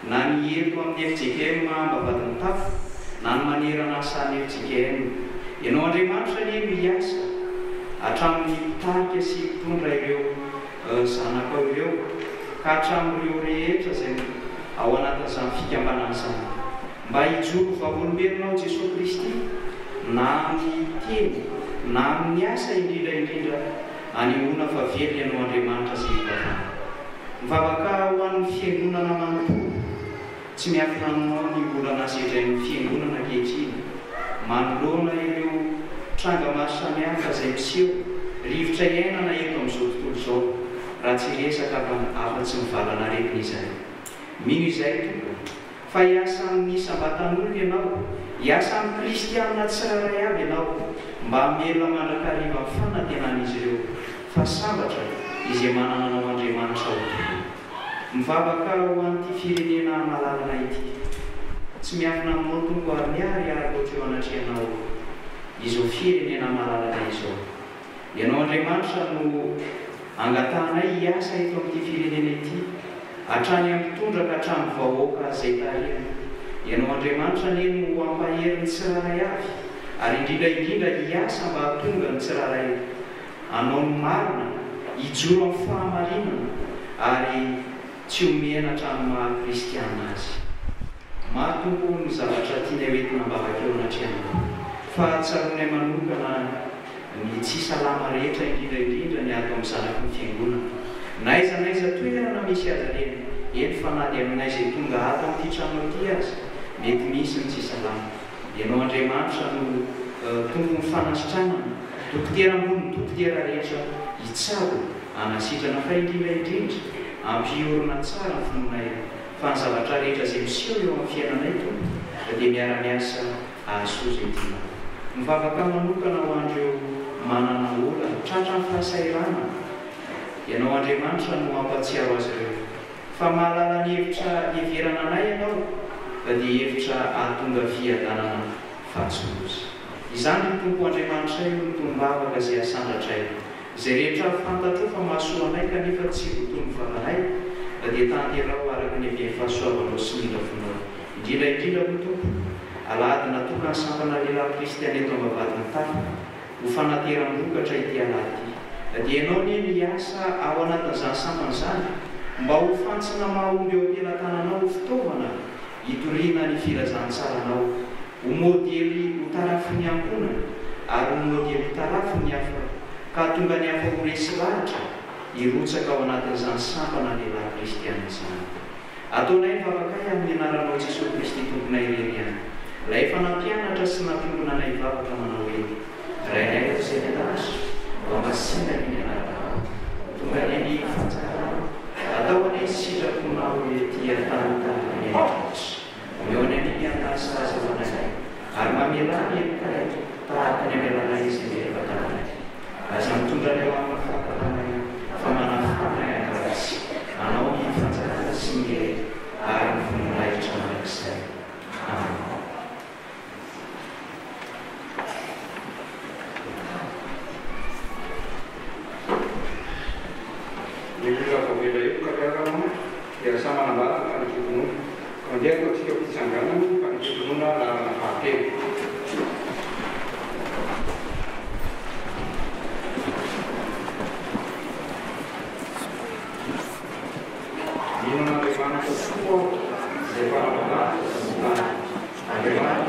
na ny eto amin'ny FJKM mbavadiny tafo na ny manerana sahany FJKM ianao Andriamanitra ny miasa hatramin'ny mpitarika sy mpitondra ireo zanakao ireo ka hatramin'ireo rehetra izay ao anatin'izany fikambanana izany mba hijoro vavolomberinao Jesosy Kristy na amin'ny teny na amin'ny asa indrindra anehoana fa very ianao Andriamanitra sy hitavana mivavaka ho an'ny fiangonana manontolo tsy miafina aminao ny mbola nasedrain'ny fiangonana ankehitriny manoloana ireo tranga maro samihafa izay miseho rivotra iainana eto amin'izao tontolo izao raha tsy resaka afa-tsy mivalana aretina izahay mino izay tompo fa hiasa amin'ny isambatan'olona ianao hiasa amin'ny kristianina tsirairay avy ianao mba hamelona mandrakariva amin'ny fanantenan'izy ireo fa sambatra izay manana anao Andriamanitra ao mivavaka ho an'ity firenena malalana ity tsy miafina aminao tongo ariary ary loatra eo anatrehanao izao firenena malalana izao. Ianao Andriamanitra no angatanay hiasa eto amin'ity firenena ity, hatrany amin'ny tondraka hatramin'ny vahoaka izay tarihana. Ianao Andriamanitra ne no ampahery ny tsiraray avy, ary indrindra hiasa mba hatonga ny tsiraray anao ny marina, hijoro amin'ny fahamarinana ary tsy homena hatramin'ny maha-kristiana azy. Maro tompo ny zavatra tianay hoentina mbavaka eo anatrehanao, fa tsaronay manokana ny tsy salama rehetra indrindra ny ato amin'ny zanaky ny fiangonana. Naiza toerana misy azy reny, eny fa na dia aminay izay tonga ato amin'ity trano ity azy, mety misy ny tsy salama. Ianao Andriamanitra no tompon'ny fanasitranana, dokotera ambony dokotera rehetra hitsabo hanasitrana fa indrindra ampiorona tsara ny fononay, fa ny zavatra rehetra izay miseho eo amin'ny fiainanay tompo dia miara-miasa ahasoa izay tiana. Mivavaka manokana ho andreo manana ola tratra ny fahasairana. Ianao Andriamanitra no ampatsiaro azy ireo, fa mahalala ny hevitra heverana anay ianao dia hevitra ahatonga fiadanana fahatsoloza. Izany ny tompo Andriamanitra io no tombavaka izay asandratray, izay rehetra fantatro fa mahasoa anay kanefa tsy votoany vavanay dia tanterao araka ny avy fahasoavanao sy mila fonao. Indrindra ho tompo, alahady natokany sampana lehilahy kristiana eto ambavadiny tafy ho fanateram-bokatra ity alahady dia ianao ne miasa ao anatin'izany sampana izany mba ho fantsina mahomby eo am-pelantananao ho fitaovana hitoriana ny filazantsaranao, ho modely ho tarafiny ankonana ary ho modely ho tarafiny hafa ka tonga ny hafa ho resy lahatra hirotsaka ao anatin'izany sampana lehilahy kristiana izany. Ataonay mivavakay amin'ny anaranao Jesosy Kristy tomponay irery. Ilay efa nampianatra sy nampionana nay vavaka manao hoe rainay izay milaso mamasinga ny anaranao, tonga ny fanjakana atao any sitraponao hoe tia tanotany mianatra eo any ampianasa azy avanay ary mamelany enikay tahaka ny amelanay izy rehefa tananay aza mitondra ny eo amin'ny fahatananay fa manafanay anarasy anao ny fanjakana sy mire ary ny voninahitra marak'izay. Amen. Biasa manambara kan gunung, kemudian ketika disangganan kan gunung larang pakai. Di mana bagaimana support, bagaimana sesuatu, bagaimana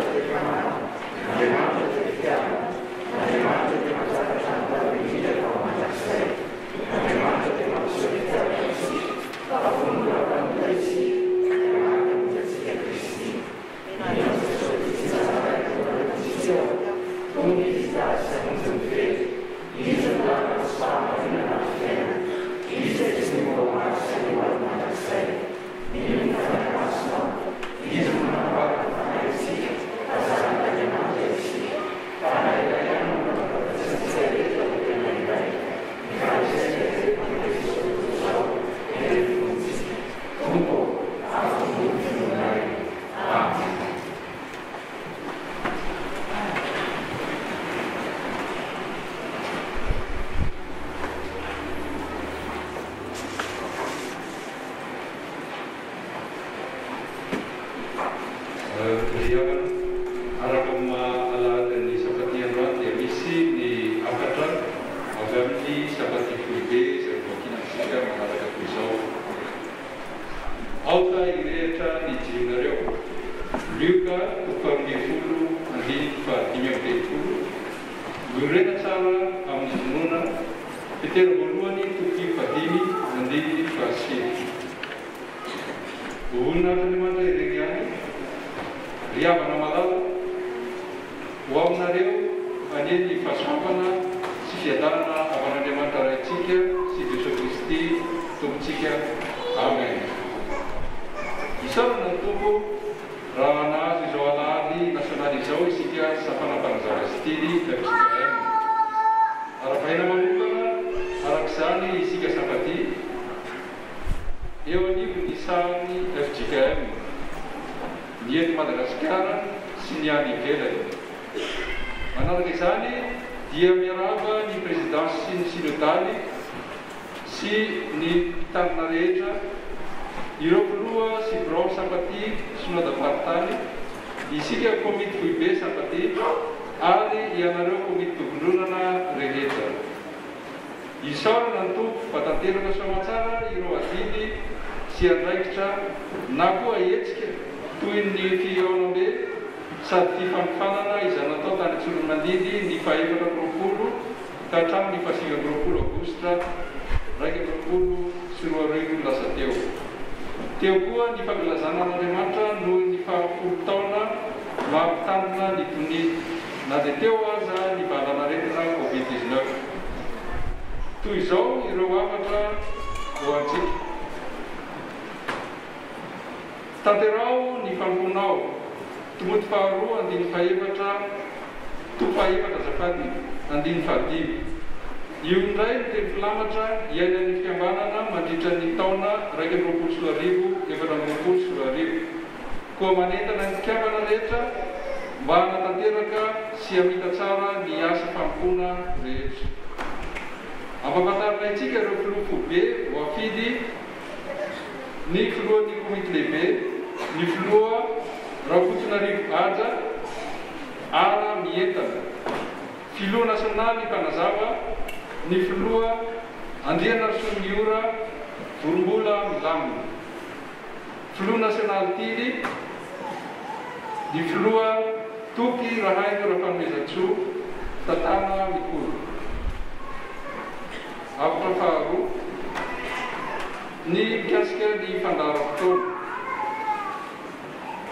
ny eto Madagasikara sy ny any ivelany. Manaraka izany dia miarahaba ny présidence sy ny synodaly sy ny tanana rehetra, ireo filoha sy birao sampaty synodam-paritany, isika komity foibe sampaty ary ianareo komity tokondronana rehetra. Isaorana ny tompo mba tanteraka soamatsara ireo adiny sy andraikitra na koa hetsika toy ny fihaonambe sady fifampifanana izay natao tany Tsolomanidy ny 420 ka hatramin'ny 520 Aogositra 2024 lasa teo. Teo koa ny fankalazana an'Andriamanitra noho ny 40 taona mampitandrina ny tony na dia teo aza ny valanaretina Covid-19. Toy izao ireo hafatra ho antsika. Tanterao ny famponao Timoty faharoa andiny faefatra azafady andiny fahadimy. Io indray ny teny filamatra iaina ny fikambanana mandritra ny taona 2024. Koa manentana ny fikambana rehetra mba hanatanteraka sy hamita tsara ny asa fampona rehetra. Ampahafantarina itsika ireo filoha foibe ho afidy ny filohan'ny komity lehibe, ny filoha Rakotonarivo Aja Ara Mientana, filoha nasionaly mpanazava, ny filoha Andrianarasoniora Vorombola Milamina, filoha nasionaly Tily, ny filoha Toky Rahaino Rafanomezatso Tatana Mikolo. Hafatra faharoa ny mikasika ny fandaharam-potoana.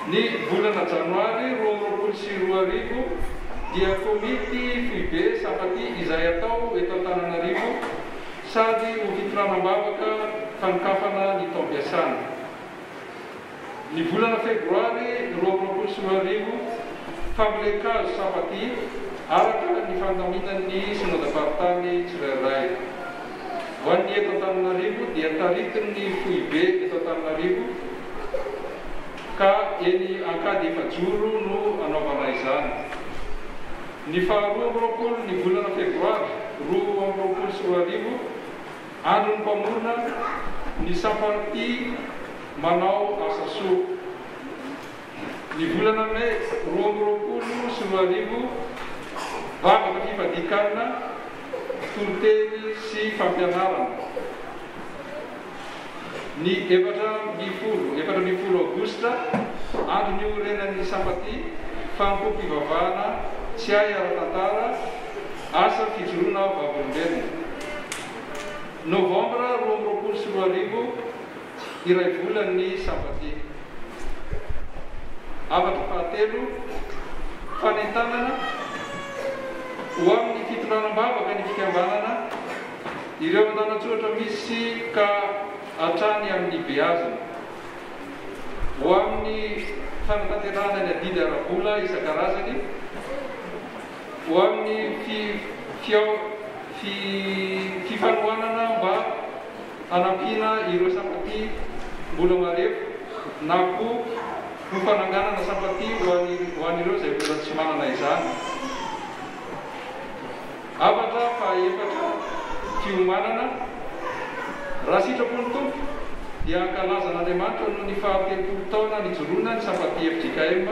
Ny volana Janoary 2024 dia komity foibe sampaty izay atao eto Antananarivo sady ho fitranam-bavaka fanokafana ny taom-piasana. Ny volana Febroary 2024 fambolekazo sampaty araka ny fandaminan'ny synodam-paritany tsirairay. Ho an'ny eto Antananarivo dia taritin'ny foibe eto Antananarivo ka eny ankady efajoro no anaovana izany. Ny faharoa ny volana Febroary 2024 andro ny mpamorona ny sampaty manao asa soa. Ny volana May 2024 vavaka fifadikanana toroteny sy fampianarana. Ny 7 Aogositra andro ny orenan'ny sampaty fampom-pivavahana tsy hay ara-tantara asa fijoroana vavolombelona. Novambra 2024 iray volan'ny sampaty. Hafatra fahatelo fanentanana ho amin'ny fitondranam-bavaka ny fikambanana ireo antanatsoatra misy ka hatrany amin'ny beazana. Ho amin'ny fanatanterana ny adidy ara-bola isan-karazany, ho amin'ny fifanohanana mba hanampiana ireo sampaty mbola marefo na koa ho fananganana sampaty ho an'ireo izay mbola tsy manana izany. Hafatra fahaefatra fiomanana raha sitrapony tompo dia ankalaza n'Andriamanitra noho ny 70 taona nijoroana ny sampaty FJKM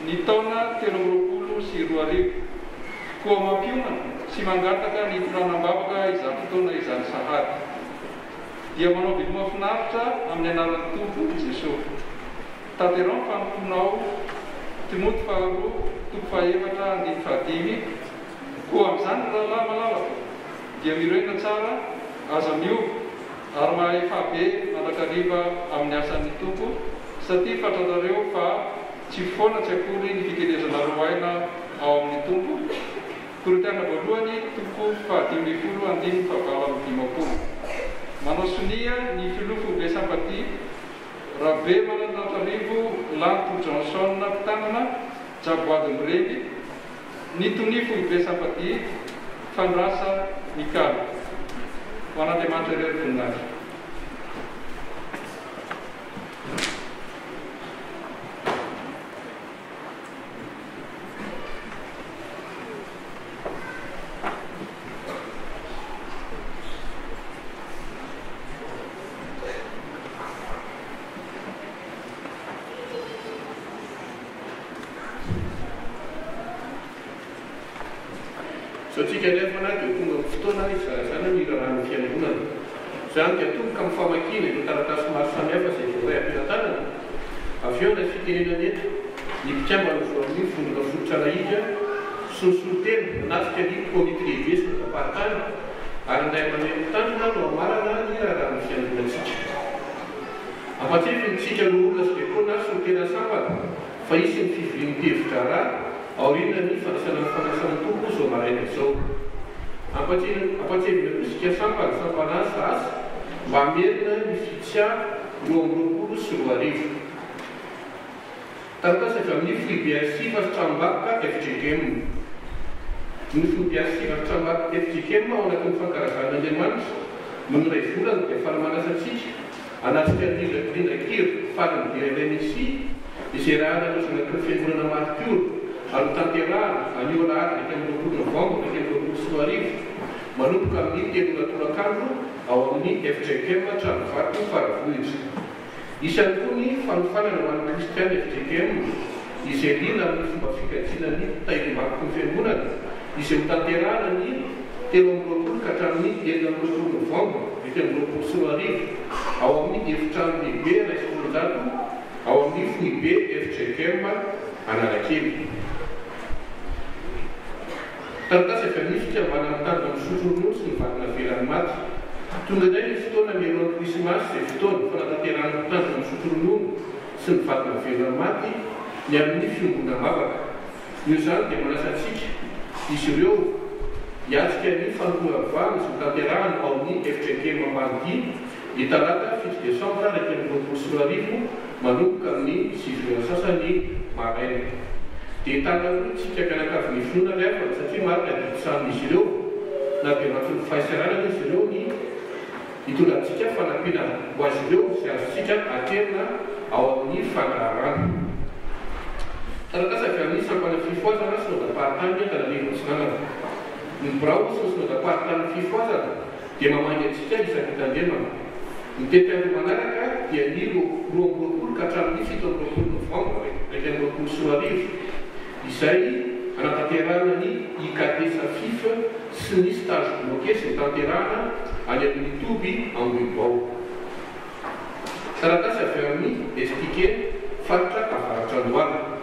ny taona 2022. Koa mampiomana sy mangataka ny fitondranam-bavaka izany fotoana izany sahady. Dia manao velo mahafinaritra amin'ny anaran'ny Tompo Jesosy. Tanterao famponao Timoty faharoa toko fahaefatra andiny fahadimy. Koa amin'izany rahalahy malalaka dia miroena tsara aza miova ary mahay fahabe mandrakariva amin'ny asan'ny Tompo satria fantatrareo fa tsy foana tsy akory ny fitelezanareo aina ao amin'ny Tompo. Korotana voalohany toko 5:5 manao sonia ny filoha foibe sampaty Rabe Manandrantarivo Lanto Johnson mpitanana Jaboady Mireny, ny tony foibe sampaty Fandrasa Mikalo. Ho an'Andriamanitra irery voninahitra. Tsika nefa na dia tonga fotoana izany mirarahany fiangonana. Izany dia tonga amin'ny famakina ireo taratasy maro samihafa izay voaray am-pitantanana. Avy eo ilay fitenenana eto ny mpikambana voalohany vondrona fototra lahiga solosolo-tena natrika ny komity lehibe sy dapartany ary indray mandeha mitandrina no amarana ny rarahany fiangonantsika. Ampatsefin-tsika no olona sy lekona solotena sambana fa isy ny fivorian-tevitra raha aoriana ny fanasana tompo zao maraina izao. Ampatsefina isika sambana zasy mba merina ny fitsia 20 sy 20. Taratasy avy amin'ny FIBRC tranombakoka FGKM. Ny FIBRC tranombakoka FGKM ao anatin'ny fankarazan'Andriamanitra no ny ray volana dia fara-manasantsika anatrika rindrakiro farany DRNC izay raha nanozana ny fiangonana martiora ary tanterahana anio alahady raika amin'ny 20 novambra raika amin'ny 20 manomboka amin'ny 3 tolakandro ao amin'ny FGKM tranovato faravohitra. Isan'ny koa ny fanofanana ho an'ny kristiany FGKM izay liana amin'ny fomba fikajiana ny tahirim-bakoka ny fiangonana izay hotanterahana ny 13 ka hatramin'ny 19 novambra 2020 ao amin'ny efitrano lehibe ray solojato ao amin'ny FIB FGKM Analakely. Taratasy avy amin'ny fikambana mitandro amin'ny sotro-ronono sy ny vadina velan'ny maty. Tonga indray ny fotoana mialohan'ny krismasy izay fotoana fanatanterahana mitandro amin'ny sotro-ronono sy ny vadina velan'ny maty ny amin'ny fiangonana mavaka. Io izany dia manasantsika izy ireo hiatrika ny fanontany sy tanterahana ao amin'ny FGKM Ambanidia ny talata 7 desambra 2020 manomboka amin'ny 6 sasany maraina. Dia tanana tsika mianakavy ny finoana rehefa satria marina didisan'izy ireo na dia anatin'ny fahasarana izy ireo ny hitondratsika fanampiana ho azy ireo izay azontsika aterina ao amin'ny fanarahana. Taratasy avy amin'ny sampana fifoazana sy nodam-pahatany tanan'Evatsinanana. Ny birao sy nodam-pahatany fifoazana dia mamangy antsika isaky-tandremana. Ny tety manaraka dia ny 20 ka hatramin'ny 17 novambra 2020 izay anatanterahana ny IKT Safif sy ny stage bloqué sy tanterahana any amin'ny Toby Ambohibao. Taratasy avy amin'ny STK faritra avaratra Andohalo.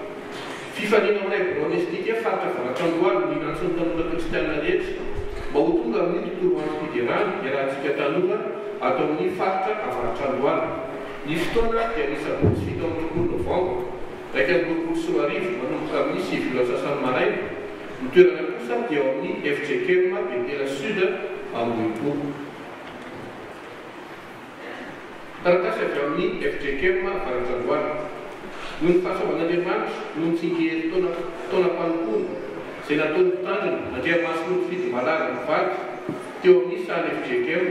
Fifaniana aminay Brown STK faritra avaratra Andohalo ny nantsony tanora kristiana rehetra mba ho tonga amin'ny tontolo andro fiderana iarahantsika tanora atao amin'ny faritra avaratra Andohalo. Ny fotoana dia ny sabotsy 17 novambra 2020 manomboka amin'ny 7 sasany maraina. Ny toerana kosa dia ao amin'ny FGKM Betela Sud Ambohipo. Taratasy avy amin'ny FGKM avaratra Andohalo. Noho ny fahasoavan'Andriamanitra noho ny tsingery taona-panompona izay nataony mpitandrina Andriamasina ny fidy malaza ny vady teo amin'ny sany FGKM.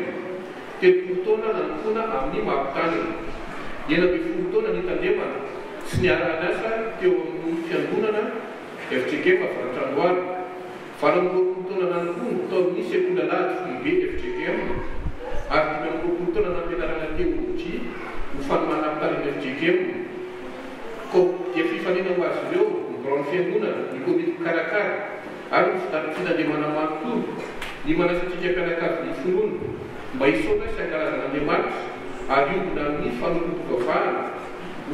30 taona nanompoana amin'ny mampitandrina. 19 taona nitandremana sy ny ara-asa teo amin'ny fiangonana FGKM avaratra Andohalo. 20 taona nanompoana tao amin'ny sekoly alahady FIB FGKM ary 20 taona nampianarana teolojia ho fanomanam-pitarina FGKM. Dia fifanena ho azy ireo ny braony fiangonana, ny komity mikarakara ary ny fitandremana manontolo ny manasantsika mpianakavy ny finoana mba hisaona isan-karazan'Andriamanitra ary ombona amin'ny fanompoam-pivavahana ho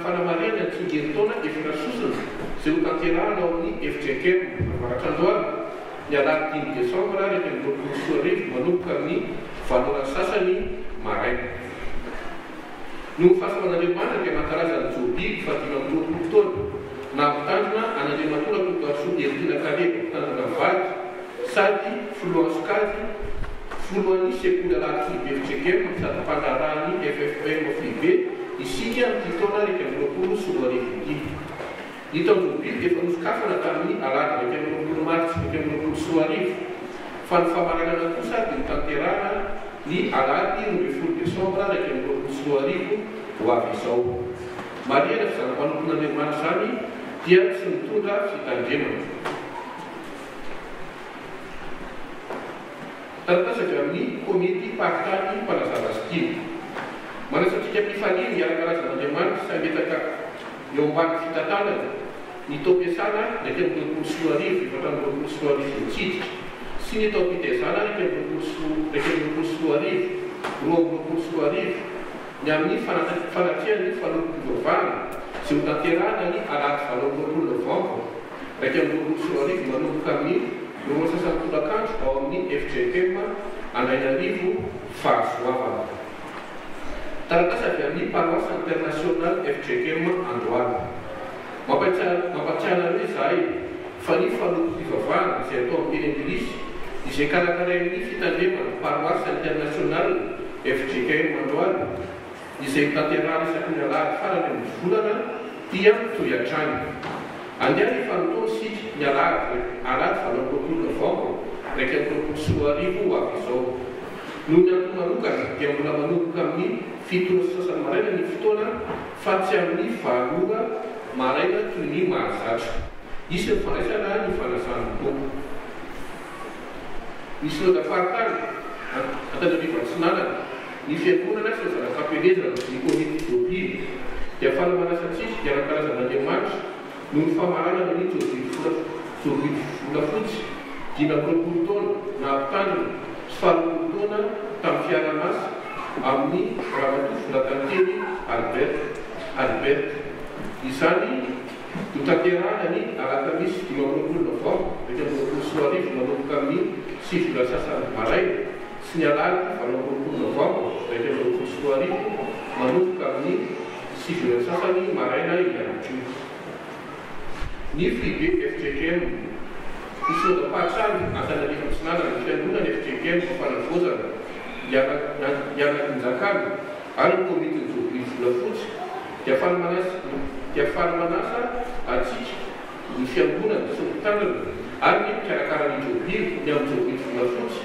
fanamariana ny tsingery taona efatra sosona izay ho tanterahana ao amin'ny FGKM avaratra Andohalo ny alahady 5 desambra 2020 manomboka amin'ny 9 sasany maraina. Noho fahasoavan'Andriamanitra dia mankarazana jobiky fa 5 taona nampitandrina an'Andriamantora tokaso Erina Kaleko mpitandrina vady sady foloany sokajy foloany sekoly alahady FIB FGKM sady mpandarahany FFM FIB isika amin'ny taona 20 sy 2020. Ny taon-jobiky dia efa nosokafana tamin'ny alahady 20 marsy 20 sy 2020 fa ny famaranana kosa dia nitanterahana ny alahady 20 desambra 20 sy 2020 ho avy izao. Mariana fizanam-panompon'Andriamanitra zany dia tsy mitondra fitandremana. Taratasy avy amin'ny komity pakitany mpanazavasitiny. Manasantsika mpifaniana iara-karazan'Andriamanitra sametaka eo ambany fitantanana ny tao-piasana ndraiky amin'ny roapolo sy roa arivo efatramin'ny roapolo sy roa arivo mitsidika sy ny tao-pitezana ndraiky amin'ny roapolo sy roa arivo roa amby roapolo sy roa arivo ny amin'ny fanatriany fanompompivavahana sy ho tanterahana ny alahady valo amby roapolo novembre ndraiky amin'ny roapolo sy roa arivo manomboka amin'ny roa sasantolakandro ao amin'ny FGM Andrainarivo fahasoavana. Taratasy avy amin'ny paroisse internationale FGM Andohalo. Mampatsiahana hoe zahay fa ny fanompompivavahana izay atao amin'ny teny anglisy izay karakarain'ny fitandremana paroisse internationale FGM Andohalo izay tanterahana isaky ny alahady farany amin'ny volana dia toy hatrany. Andeha ny fanotoana ny alahady valo amby roapolo novembre ndraiky amin'ny roapolo sy roa arivo avy izao. Noho ny antony manokana dia mbola manomboka amin'ny fito sy sasany maraina ny fotoana fa tsy amin'ny valora maraina toy ny mahazatra. Isy ny fandraisana ny fanasana tompo. Misy lodafaritany Antananarivo Atsinanana ny fiangonana sy ny zanak'ampelezana ny komity Jobily dia afahana manasantsika dia ara-karazan'Andriamanitra noho ny famaranana ny Jobily volafotsy 5 taona na ampitandrina sy 7 taona tamin'ny fiara-nasa amin'ny ramatoa volatanteny Albert. Izany notanterahana ny alakamisy 5 novembre ndraiky amin'ny roapolo sy roa arivo manomboka amin'ny 7 sasany maraina sy ny alahady 9 novembre ndraiky amin'ny roapolo sy roa arivo manomboka amin'ny 7 sasany maraina ihany koa. Ny fribe FGM isy lodapahatsany Antananarivo Atsinanana ny fiangonana FGM fanavozana ianakinjakana ary ny komity Jobily volafotsy dia afahana manasa atsika ny fiangonana sy ny tanana ary ny mpikarakara ny Jobily ny amin'ny Jobily volafotsy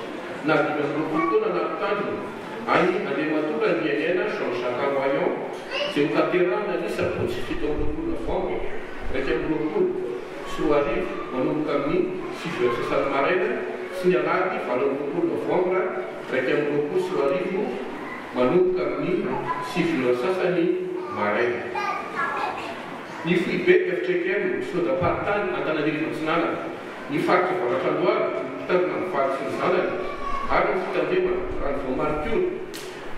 na 5 taona na ampitandrina any Andriamatora ny Nianiana Jean-Jacques Arroyon izay ho tanterahana ny sabotsy 7 novembre ndraiky amin'ny roapolo sy roa arivo manomboka amin'ny 7 sasany maraina sy ny alahady 9 novembre ndraiky amin'ny roapolo sy roa arivo manomboka amin'ny 7 sasany maraina. Ny fribe FGM sy lodaparitany Antananarivo Atsinanana ny faritra Varatrandohalo mitandrina amin'ny valy sy ny zanany ary ny fitandremana rano voamarikio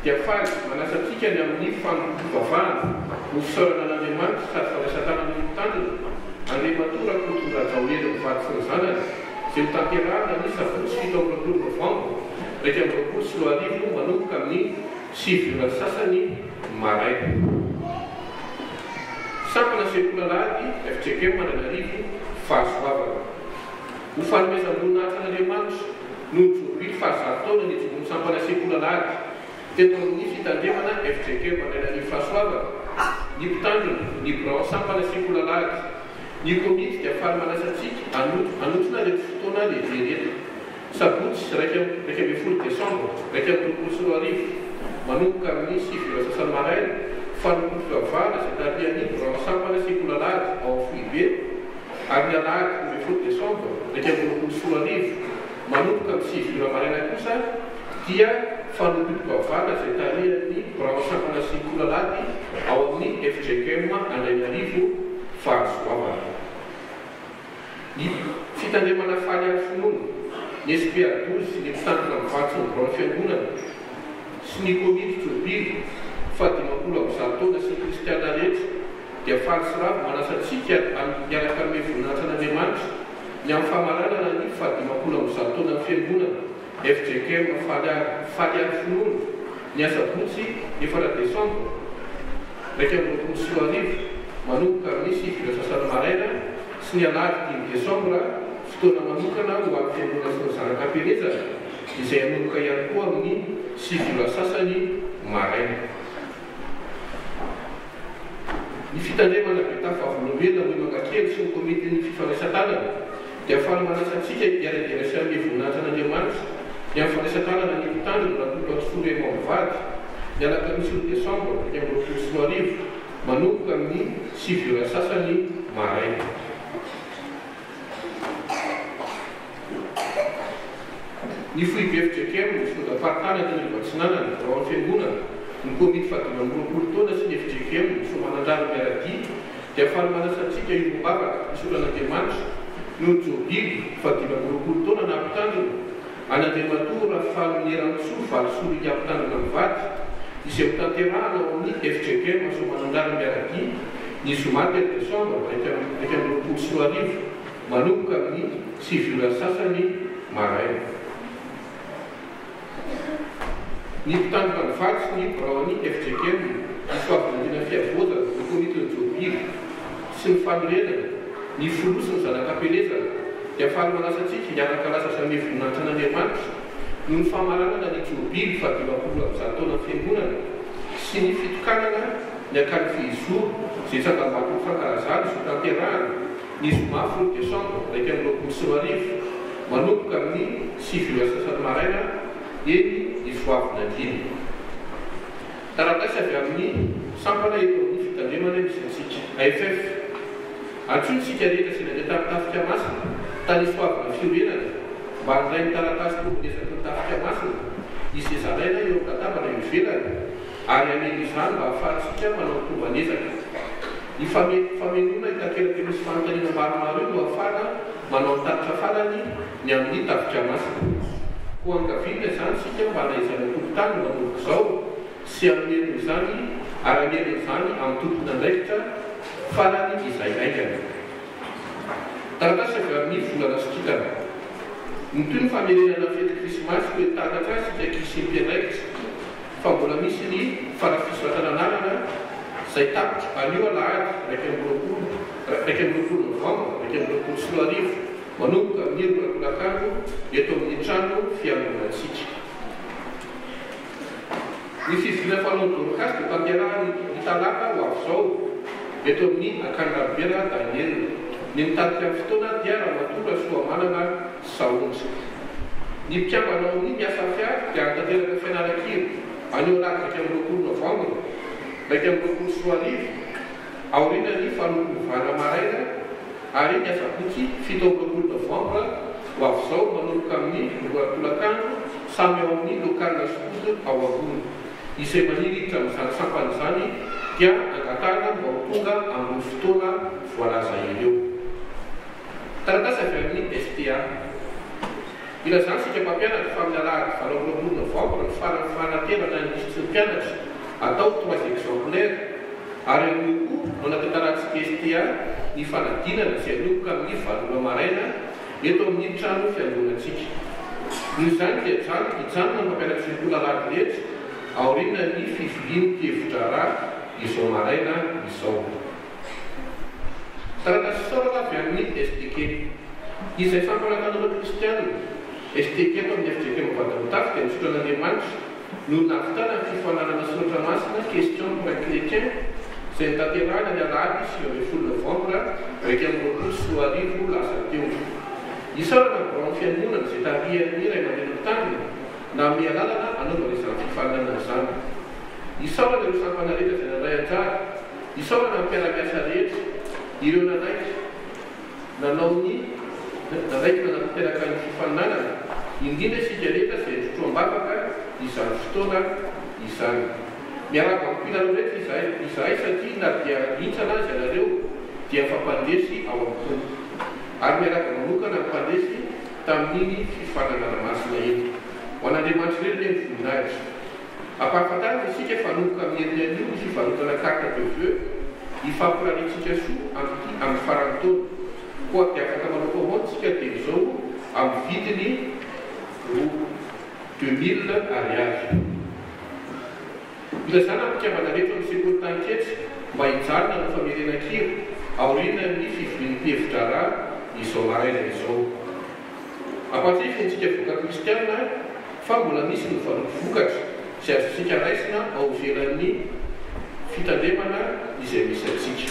dia faly manasantsika ny amin'ny fanompompivavahana ho fisaorana an'Andriamanitra sady fandraisan-tanana ny mitandrina Andriamatora Kotorajaoely ny valy sy ny zanany izay ho tanterahana ny sabotsy 7 novembre ndraiky amin'ny roapolo sy roa arivo manomboka amin'ny 7 sasany maraina. Sampana sekolalady FGM Andrainarivo fahasoavana. Ho fanomezam-boninahitra an'Andriamanitra noho ny Jobily faha-100 taona ny jobony sampana sekolalady teto amin'ny fitandremana FGM Andrainarivo fahasoavana ny mpitandrina ny branche sampana sekolalady ny komity dia afahana manasantsika anotrona reto fotoana lehibe reto sabotsy raika ambin'ny 10 desambra raika amin'ny roapolo sy roa arivo manomboka amin'ny 7 sasany maraina fanompompivavahana izay tarihan'ny branche sampana sekolalady ao Fribe ary ny alahady 10 desambra raika amin'ny roapolo sy roa arivo manomboka amin'ny 7 maraina kosa dia fanompompivavahana izay tarihan'ny branche sampana sekolalady ao amin'ny FGM Andrainarivo fahasoavana. Ny fitandremana faly ary finoana ny SPA12 ny mpitandrina amin'ny valy sy ny branche fiangonana sy ny komity Jobily fa 50 taona sy ny kristiana rehetra dia faly sy ravo manasantsika miaraka amin'ny voninahitra an'Andriamanitra ny amin'ny famaranana ny 50 taona ny fiangonana FGM faly ary finoana ny asabotsy 9 desambra ndraiky amin'ny roapolo sy roa arivo manomboka amin'ny 7 sasany maraina sy ny alahady 5 desambra fotoana manokana ho amin'ny fiangonana sy ny zanak'ampelezana izay hanomboka ihany koa amin'ny 7 sasany maraina. Ny fitandremana betafavolombelona amin'ny mangakely sy ny komity ny fifandraisan-tanana dia afahana manasantsika hiara-derasy amin'ny voninahitra an'Andriamanitra ny amin'ny fandraisan-tanana ny mpitandrina raha tolo vady ny alakamisy 1 desambra ny amin'ny roapolo sy roa arivo manomboka amin'ny 7 sasany maraina. Ny fribe FGM sy lodaparitany Antananarivo Atsinanana ao amin'ny fiangonana ny komity 20 taona sy ny FGM ny somanandrano miarady dia afaly manasantsika io mibavaka isoran'Andriamanitra noho ny Jobily 5 taona nampitandrina an'Andriamantoa rafaly miheran-tsoa valosoa ika ampitandrina mivady izay mitanterahana ao amin'ny FJKM somanandara miaraki ny zoma 1 Desambra 2024 manomboka amin'ny 7 sasany maraina. Ny mpitandrina mivady sy ny birao any FJKM isoavinandina fiavozana ny komitiny Jobily sy ny fanorenana ny folosiny zanak'ampelezana dia afaly manasantsika hiaraka lasa samy voninahitran'Andriamanitra no ny famaranana ny Jobily 20 taona fiangonana sy ny fitokanana ny akany fihizoro izay tsangam-bato fankarazany sy tanterahana ny zoma 10 Desambra 2024 manomboka amin'ny 7 sasany maraina eny isoavinandina. Taratasy avy amin'ny sampana eto amin'ny fitandremana misy antsika AFF. Antsointsika rehetra sy nandeha tamin'ny tafika masina tany isoavina fiorenana mba handray ny taratasy tombonesaky ny tafika masina izay zaraina eo amin'ny latabatra ivelany ary amely izany mba ahafahantsika manao tombanesaka. Ny famelona hitakelaka misy fanontaniana maromaro io no ahafahana manao ny taritra farany ny amin'ny tafika masina. Ho ankaviana izany sika mba naizana tompotany manomboka izao sy amelona izany ary amelona izany amin'ny tompona andraikitra farany izay aingana. Taratasy avy amin'ny volana Sikitana. Ny toy ny famerenana fety Krismasy hoe takatra sika kisimpiandraikitra fa mbola misy ny farafisoratana anarana izay tapitra anio Alahady 20 Novambra 2024 manomboka amin'ny 20 eto amin'ny trano fiangonantsika. Ny fivoriana fanaon'ny Dorcas dia tanterahany ny talata ho avy izao eto amin'ny Akanarabera Daniel. Ny mitarika amin'ny fotoana dia Ramatoa Soamanana Saonja. Ny mpiambanao ny miasa fiary dia tanteraka fianarana-kely anio Alahady 20 Novambra 2024 aoriana ny fanompovana maraina ary ny asabotsy 17 Novambra ho avy izao manomboka amin'ny 20 samy ao amin'ny lokalina sokoto ao ambony izay maniritra amin'izany sampana izany dia angatahana mba ho tonga amin'ny fotoana voalaza ireo. Taratasy avy amin'ny STA. Ila zany sika mpampianatra fa amin'ny Alahady 20 Novambra ny farany fanaterana ny lisitry ny mpianatra atao 3 exemplaire ary amin'ny koa manatantarantsika STA ny fanadinana izay anomboka amin'ny 7 maraina eto amin'ny trano fiangonantsika. Noho izany dia hijanona mampianatra sekoly Alahady rehetra aoriana ny fiviliany hevitra raha izao maraina izao. Taratasy soratra avy amin'ny STK izay fampianarana kristianina. STK eto amin'ny FJK Mivadamotafy dia misoran'Andriamanitra no navitana ny fifananana soratra masina question pour un chrétien izay nitanterahana ny Alahady 7 Novambra 2024 lasa teo. Isaorana birao fiangonana izay tarihan'ny iray mandeha mitandrina na amin'ny alalana anaovana izany fifananana izany. Isaorana ireo sampana rehetra izay nanday anjara. Isaorana ny mpiara-miasa rehetra ireo nanaiky nanamiteraka ny fifananana indrindra isika rehetra izay trotroam-bavaka izany fotoana izany. Miaraka amin'ny mpilalao rehetra izahay satria na dia hintsana azy ianareo dia fampandesy ao amin'ny tompo ary miaraka manokana ny mpandesy tamin'iny fifananana masina eny. Ho an'Andriamanitra ireny ilay voninahitra. Ampahafantarana isika fanomboka amin'ny herinan'io ny fivarotana carte de vœux ifampiranitsika soa amin'ny farany taona. Koa dia afaka manao commande isika dia izao amin'ny vidiny 2000 ariary. Ila zany ampikambana rehetra amin'ny sekoly tanketsy mba hijanona ny famerenan-kiro aoriana ny fiviliam-pihevitra raha izao maraina izao. Ampatsifitsika voka kristianina fa mbola misy ny vokatra izay azontsika raisina ao ivelan'ny fitandremana izay misy antsika.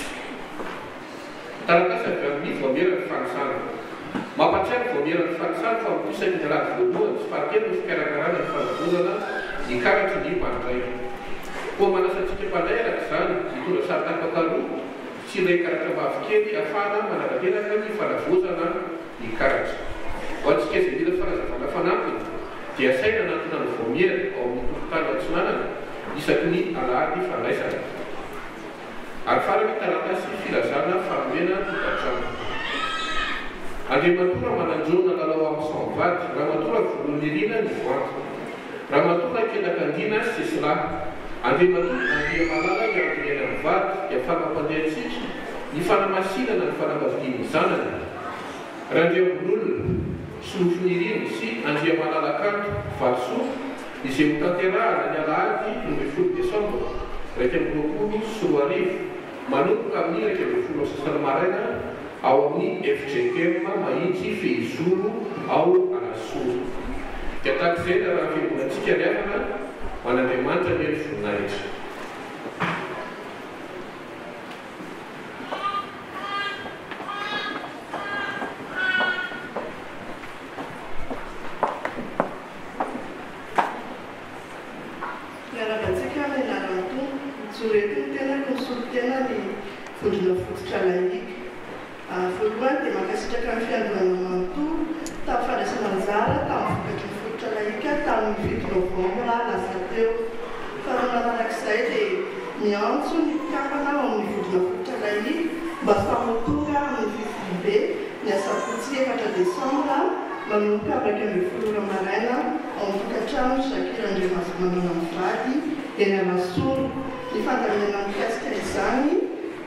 Taratasy avy amin'ny voameran'ny fanisana. Mampatsiaro voameran'ny fanisana fa miposaky ny raha voalohany sy fahatelo ny fikarakarana ny fanavozana ny karatry ny mandray. Koa manasantsika mpanday araka izany mitondra sary tapakaroa sy ilay karatra vavikely ahafahana manarateraka ny fanavozana ny karatra. Ho antsika izay mila fanazavana fanampiny dia saina anatona ny voamera ao amin'ny tokontany antsinanana isaky ny Alahady fandraisana. Ary farany taratasy filazana fanomena tokantrano. Andriamatora mananjona lalao amin'ny saovady, Ramatora volonirina ny voanto. Ramatora kenakandina sisila. Andriamatora andria malala ny antonena ny vady, dia fanapandehantsika, ny fanamasinana ny fanambadiany zanany. Randriambololona, solofiniriny sy andria malala kanto, valso, izay ho tanterahana ny alahady no 10 Desambra, 2024, manomboka amin'ny 20 maraina ao amin'ny FJKM mahitsy Fehizoro ao Anasoro. Dia tahak'izay raha fiangonantsika liavana manandriamanitra ny voninahitra. Miarabantsika ny laranto mitsoretiny tena konsoltena ny vondrona fototra laika. Voalohany dia mankasitraka ny fiangonana manontolo tamin'ny fandraisana anjara tamin'ny vokatry ny fototra laika tamin'ny 8 Novambra lasa teo. Faharoa manarak'izay dia miantso ny mpikambana ao amin'ny vondrona fototra laika mba famotonga amin'ny fifilibe ny asabotsy 4 Desambra manomboka abraky amin'ny 10 maraina ao amin'ny tokantrano Shakirandriamazomanana amin'ny vady eny Anasoro. Ny fandaminana mikasika izany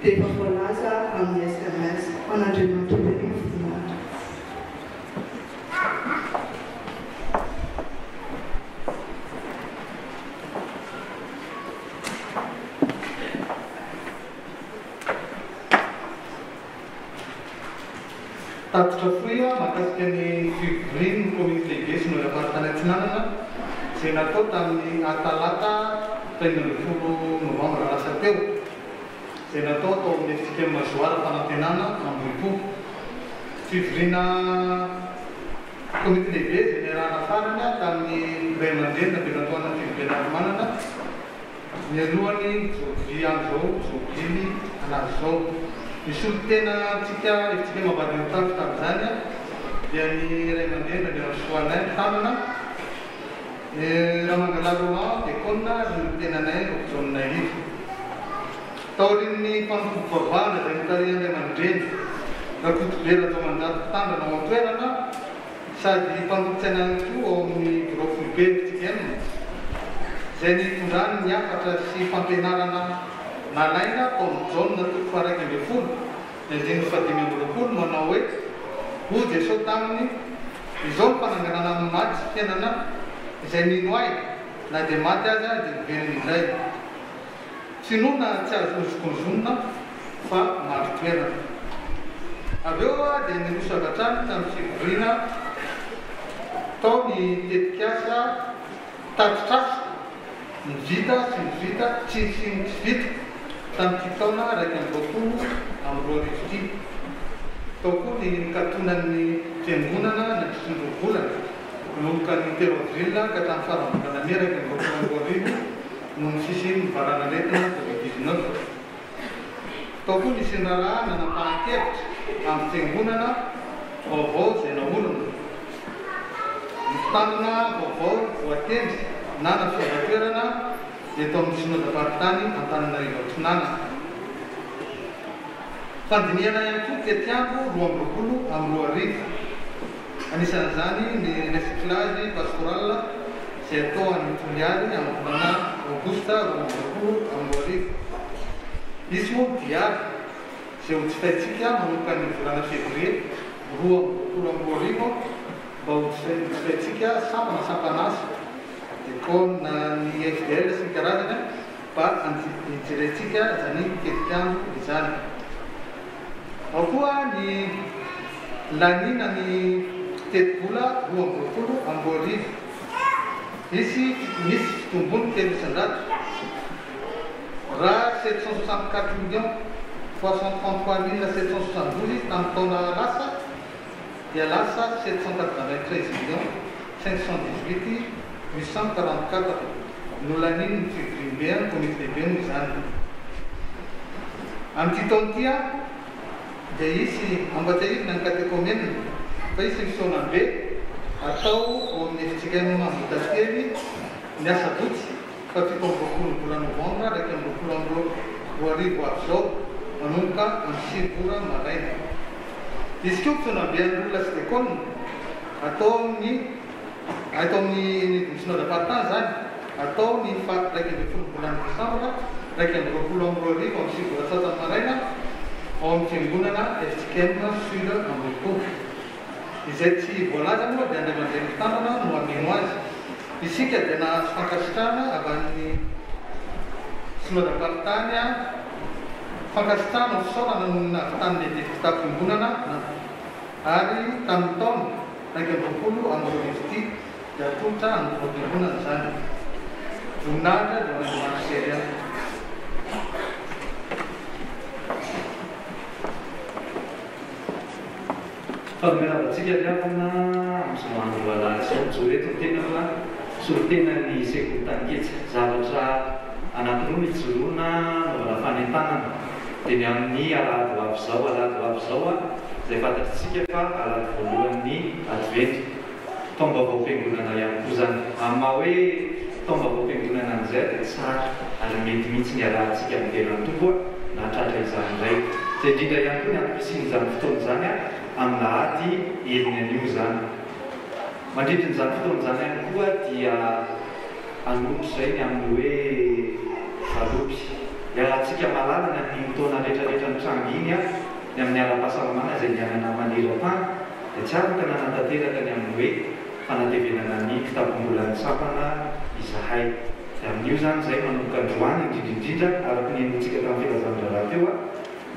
dia efa voalaza amin'ny SMS manandriamanitra be ny voninahitra. Tatitra foia mahakasika ny fivorian'ny communauté be sy ny apartany Antsinanana izay natao tamin'ny talata 20 Novambra lasa teo. Izay natao tao amin'ny FJKM Mazoara fanantenana Ambohipo. Fivoriana communauté be izay niarahana farany tamin'ny ray aman-dreny be natao ana fivoriana manana. Ny alohany Jovy andro Jovily anazy zao. Misy olo tena tsika FJKM Mabadiny Tafy tamin'izany dia ny ray aman-dreny ny Rasoanay tanana. Raha Mangalaro Dekona ny tenanay Rojonay izy. Taorin'ny mpanompo vavahana izay mitarihan'ny aman-dreny rakotolera atao mandato tandrona ao an-toerana sady mpanompo-tsaina koa ao amin'ny bureau foibe FJKM izay nitondrany ny afatra sy fampianarana nalaina taon'ny jaune toko faraiky ambin'ny folo ny andiny fadimy amby roapolo manao hoe ody esao taminy izao ny fananganana amin'ny maty sy fiainana izay minoay na dia maty aza dia miveriny indray. Sinoana tsy azo ozokonzonina fa maro-toerana. Avy eo dia niroso avatrany tamin'ny fivoriana tao ny tetikasa tatitrasa ny vita sy ny vita tsy vita tamin'ity taona 2020 amin'ny 2020. Tao koa ny katonan'ny fiangonana ny fisondrovolana manomboka ny 3 avril ka tamin'ny faharambolana may 2020 no ny fisian'ny varanaretina Covid-19. Tao koa nisy nirarahana nampahan-kevitra amin'ny fiangonana vaovao izay naorona. Ny fitandrona vaovao voatendry na nafiavan-toerana dia tao amin'ny synodam-paritany Antananarivo Atsinana. Fandiniana ihany koa Tetiambo 2020 amin'ny 2020. Anisan'izany ny recyclage pastoral izay atao amin'ny Toliary amin'ny volana Augusta 2020 amin'ny 2020. Misy moa diary izay ho jifaintsika manomboka ny volana Février 2020 mba ho jifaintsika sampana sampanasa dia koa na ny FDL sy ny karazany mba hijerentsika izany Tetiambo izany. Ao koa ny lanina ny tetibola 2020 amin'ny 2020. Misy fitombony 300 raha 764 millions 333 772 tamin'ny taona lasa dia lasa 793 millions 518 844 no laniny fivoriam-be communauté be no izany. Amin'ity taon'ity dia isy ambatahirina ny katekomena fa isy misaona be atao ao amin'ny FJKM Ambohidaskely ny asabotsy fa 17 volana Novambra 2020 roarivo avy zao manomboka amin'ny 5 ora maraina. Izy koa fitonabian'olona sy lekôlina atao amin'ny synodam-paritany zany atao ny raiky amby 10 volana desambra raiky amby 20 amby 2 arivo amin'ny 5 ora sasany maraina ao amin'ny fiangonana FTKM Sud Ambohipo. Izay tsy voalaza moa dia Andriamanitra mitandrina no ameno azy. Isika dia nahazo fankasitrahana avy amin'ny synodam-paritany fankasitrahana fisaorana no navitan'ny deputa fiangonana ary tamin'ny taona raiky amby 20 amby 2 ity dia tongotra amin'ny fiangonana zany. Voninahitra dia Andriamanitra sery. Fanomeravantsika riavana amin'izao andro alahady izao joreto ny tena fa solotena ny sekoly-tanketsa zavatra anankiroa nijoroana novana fanentanana dia ny amin'ny alahady ho avy izao izay fantatritsika fa alahady voalohan'ny adventy taom-baovao-mpiangonana ihany koa zany amin'ny maha hoe taom-baovao-mpiangonana an'izay dia tsara ary mety mihitsy ny alahantsika amin'ny velantombo na tratra izany indray zay indrindra ihany koa ny ampisin'izany fotoana zany amin'ny lahady eliny an'io zany. Mandritrin'izany fotoana zany ihany koa dia anombotra izay ny amin'ny hoe valopy. Ialantsika malalana amin'ny taona rehetrarehetra ny trango iny ny amin'ny alam-pahasalamana izay nianana maneran-tany dia tsy afaka nanantanteraka ny amin'ny hoe fanatevenana ny kitabom-bolan'ny sapana izahay. Dia amin'io zany izay manomboka androany indrindrindrindra araka ny enontsika tamin'ny filazandraraha teo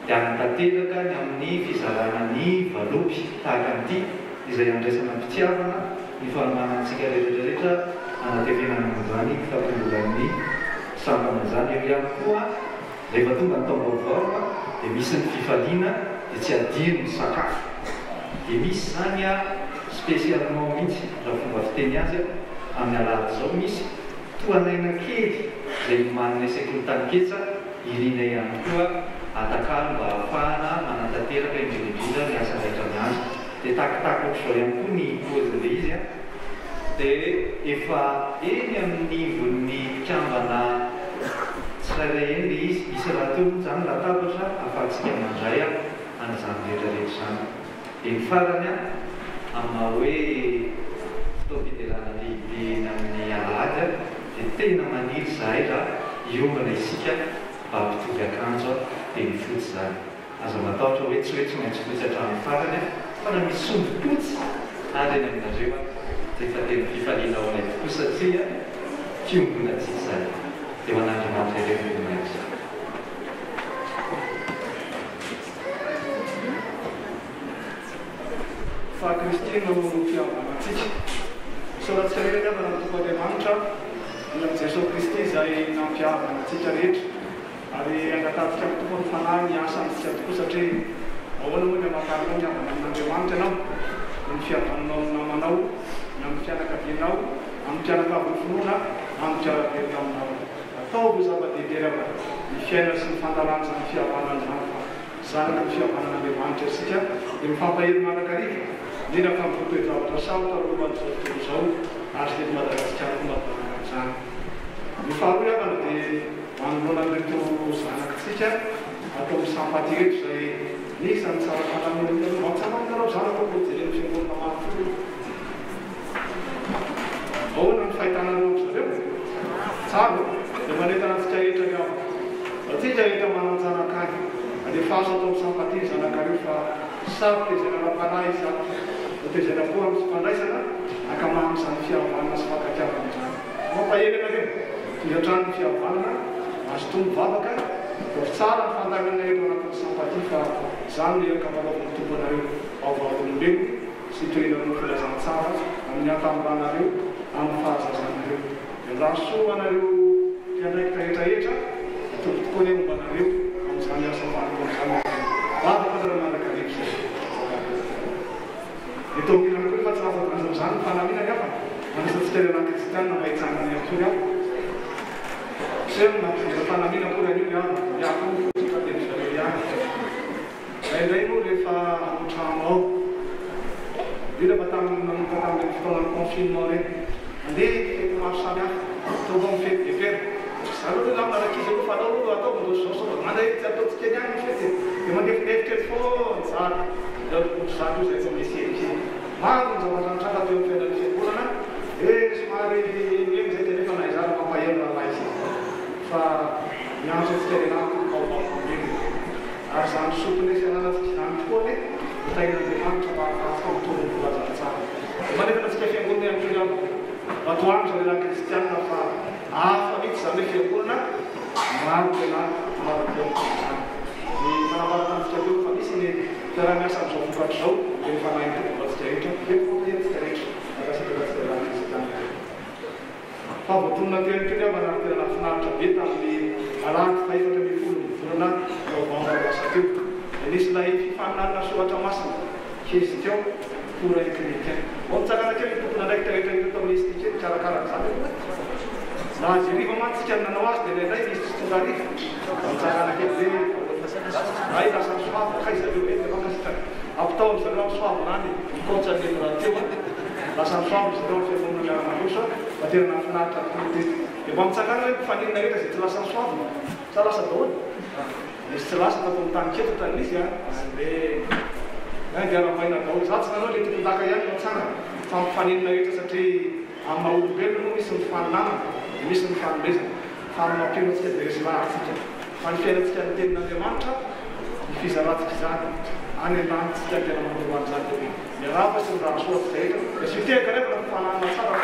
dia anatanteraka ny amin'ny fizarana ny valopy tahaka an'ity izay andraisana mpitiavana ny fanomanantsika rehetrarehetra anatevenana amin'izany kitabom-bolan'ny sapana zany. Eo ihany koa rehefa tonga ny taom-baovao dia misy ny fifaliana dia tsy adino ny sakafo. Dia misy zany spécialement mihitsy raha fomba fiteny azy amin'ny alahady izao misy toanaina kely izay manana sekoly-tanketsa irina ihany koa atakalo mba ahafahana manantanteraka indrindrindrindra ny asa rehetra miazy. Dia takitako ohatr'izao ihany koa ny pôzin'ilay izy dia efa eny amin'ny von'ny mpikambana tsirairay eny ilay izy misy raha teo zany latabatra ahafahantsika mandray an'izany rehetrarehetra zany. Dia ny farany amin'ny hoe fotoam-pidelana lehibe eny amin'ny alahady dia tena maniry zahay raha iombana isika mba hampitovy akanjo dia ny fotsy zany. Aza matahotra hoe tsy maintsy fotsy hatramin'ny farany fa na misy sombopotsy ary eny aminareo dia efa tena fifaliana ao anay tokoa satria fiombona tsika zany. Dia ho an'Andriamanitra ireo voninahitra. Fa Kristy no fiavana antsika. Soratsika rehetra avy amin'ny Tompon'Andriamanitra ny amin'ny Jesosy Kristy izay nampiavana antsika rehetra. Ary angatadika amin'ny tompony fanahy ny asa antsika tokoa satria ahoana moa ny amantarana ny avana amin'Andriamanitra ianao ny fihavananao amin'ny namanao ny amin'ny fianakavianao amin'ny mpianakavy finoana amin'ny mpiarabery aminao. Ataovy zava-dehibe rehefa ny fiaina sy ny fandarana ny fihavanana zany fa zanaka ny fihavanan'Andriamanitra isika dia mifampahelo manakariva indrindra fa mivoatoezavatra sarotra alohan'izao tontolo izao ary sy eto Madagasikara fomba izany. Ny faharoa avana dia manoloana an'ireto zanakitsika atao misampaty reto izay nisany tsara fanamina mahatsamanareo zanaka koa jereny fiangonana manontolo. Ahoana ny fahitanareo zareo tsara dia manentana antsika rehetra ny avy. Atsika rehetra manan-janaka any dia fahaso atao misampaty zanakareo fa sary tezana rampanahy izy tezana koa amin'ny sy fandraisana akamamy izany fihavanana sy fankatiavana izany. Mampahely anareo fiatrano ny fihavanana azo tombo vavaka dia tsara ny fantanana eto anatin'ny sampaty fa izany ny ankamarovana tombo anareo vaovaolombelo sy toerana ny filazantsara amin'ny akambanareo amin'ny fahazazanareo. Dia rahasoa anareo mpiandraikitra rehetrarehetra tombo tokoa ny momba anareo amin'izany asa vanoloan'izany vavaka zara mandakareo zay. Eto amin'irany koa efa tsy afaka izany fanamina ny hafa manisatsika ilay kristianina mahitsangana ihany koa ny hafa. Sena nampidira fanamina koa raha io ny hafa iako fotsika dia zareo ihany. Indray moa rehefa amotrano ao indrindra fa tamin'nanomboka tamin'ireny fotoanany confinement reny andeha fety maro samy hafa atao mifety defera zareo hoe lamarakizy aloha fa fanao ataovy zao manday tsy ataontsika niany fety dia mandefinefitra foana tsara zany io zay tsy misy maro ny zava-tratra teo amin'ny fiainan'ny fiangonana somary eny zay dia nefa naizary mampahelo raha izy fa miantso antsika lehilahy baobao eny ary zany sopony sy ananatsika zany tokoa ne tain'Andriamanitra mba afaka mitondro ny volazana tsara manefa antsika fiangonana ihany koa ihany matoandro zany lehilahy kristianina fa hafa mihitsy zany hoe fiangonana maro lehilahy maro fiangonana ny manambaranantsika teo fa misy ny fiaramiasa amin'izao vokatra zao dia ny fanahy ny tombovatsika rehetra dia fompoentsika rehetra akasitrakatsika lehilahy kristianina fa voatonona tenyteny manary tena finaritra be tamin'ny alahady faefatra ambin'ny folo ny volana novambra lasa teo dia nisy ilay fifaninanana soratra masina kezy teo pour un chrétien mitsakana kely ny tompona ndraiky rehetra hita tamin'izy ty kely karakara zany na azy riva mantsika nanao azy dia lehiray izy tsy tonga riva mitsakana kely ay lasa misoava kay zareo ety makasitra ampitaony zareo amin'ny soavinany mikotra ny raha teo lasa misoava zareo amin'ny fiangonana miara-malosa materina finaritra tokoty dia mba mitsakana hoe mifaninana rehetra zay tsy lasa misoavina sa lasa daholo izy tsy lasa tato mitany keto tan'izy dia raha-maina daholo za tsy nanao le tokondaka ihany matsanga fa mifaninana rehetra satria amin'ny maha-olombelona misy mifaninana dia misy mifanomezana fa mampieno antsika dia resy lahatsika fa ny fiainantsika ny tenin'Andriamanitra ny fizarantsika izany any an-danitsika tena manoroany zany dia miarapa sy ny raha soatsika rehetra dia sy mitehaka rehefa na mifananana tsara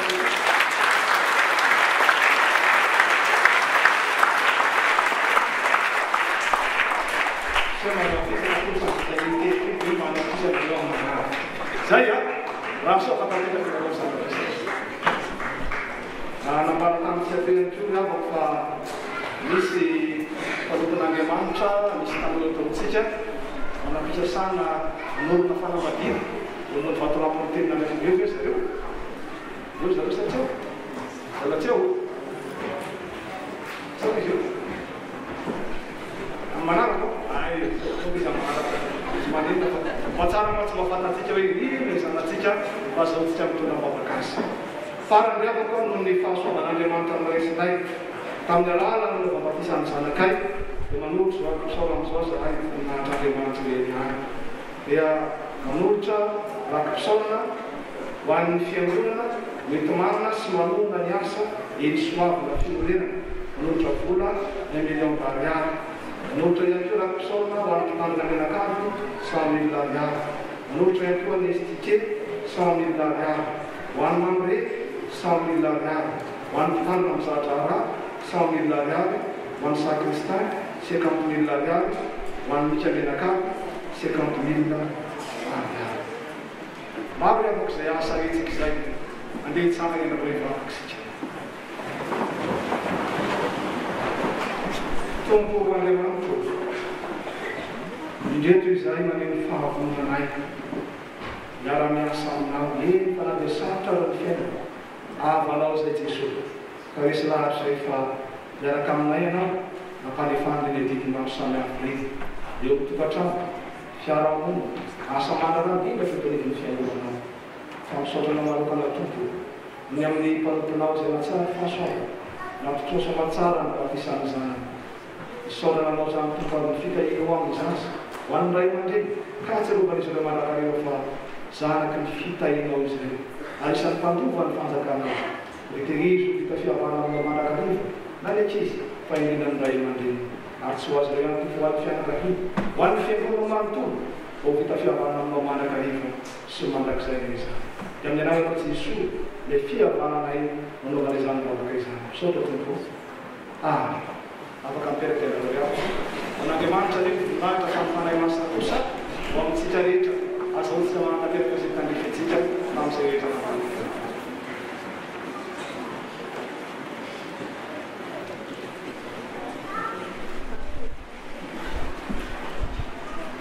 zay raha soka nambara tamitsika tena kio avako fa misy faloton'Andriamanitra misy tamin'olotontsika manam-pisasana norona fanambadiana olona vatolampony tenin'Andriamanitra eo zareo eo zareo satseo zalatseo sao izy io manarako izy manaraka izy manina fa matsara matsy mahafantatsika hoe ino zanatsika mba zaotsika mitona mavakasy farany avako noho ny fahasoavan'Andriamanitra amin'nyraisinay tamin'ny alalana no vampatisan'ny zanakay dia manolotra saora amin'izao zahay nahatr'Andriamanitra lehilahy dia manolotra rakim-pisaorana ho an'ny fiangonana mety marina sy manona ny asa eny soavina fiorenana manolotra vola 1 million d'ariary manolotra ihany koa rakim-pisaorana ho an'ny mpitandrina menakavy 100 000 ariary manolotra ihany koa ny estike 100 000 ariary ho an'ny mambre 100 000 ariary ho an'ny mpitandrina mizatra ara 100 000 ariary ho an'ny sacristain 50 000 ariary ho an'ny mikamenakavy 50 000 ariary maro avako izay asa retsika izay andeha hitsanga ena revavakisika tompo Andriamanitra indreto izay maneno fahavonanay miara-miasa aminao eny fa na dia sarotra raha ny fiainana avanao izay Jesosy ka resy lahatra izay fa miaraka aminay ianao mampanefany ny adidi maro samihafa reny eo tokantrano fiarahamonina asa mandrana indrindra fitoniviny fiangonanao fa misaotrana marokana tompo ny amin'ny mpanomponao izay matsara fahasoava nampitrosa matsara ny mpafisan'ny zany misaorana anao zany tompo amin'ny fikahino amin'ny zaza ho an'ny ray aman-dreny ka tsy roban'izy ireo manakareo fa zanaky ny fitahinao izy ireo anisan'ny mpandova ny fanjakanao reterizo vita fihavana aminao manakarivo na ny ankizy fa indrinan'ny ray aman-dreny ary tsy ho azy ireo ihany ho an'ny fianakaviana ho an'ny fiangonana manontolo ho vita fihavana aminao manakarivo sy mandrakizay izany dia amin'ny anarana Jesosy le fihavananay manaovana izany vavaka izany misaotra tompo afaka miteratera an'Andriamanitra nefa vinahitra faminfanay masina kosa ho amintsika rehetra azahoantsika manatanteraka izay tandrifitsika tamin'izay rehetra navana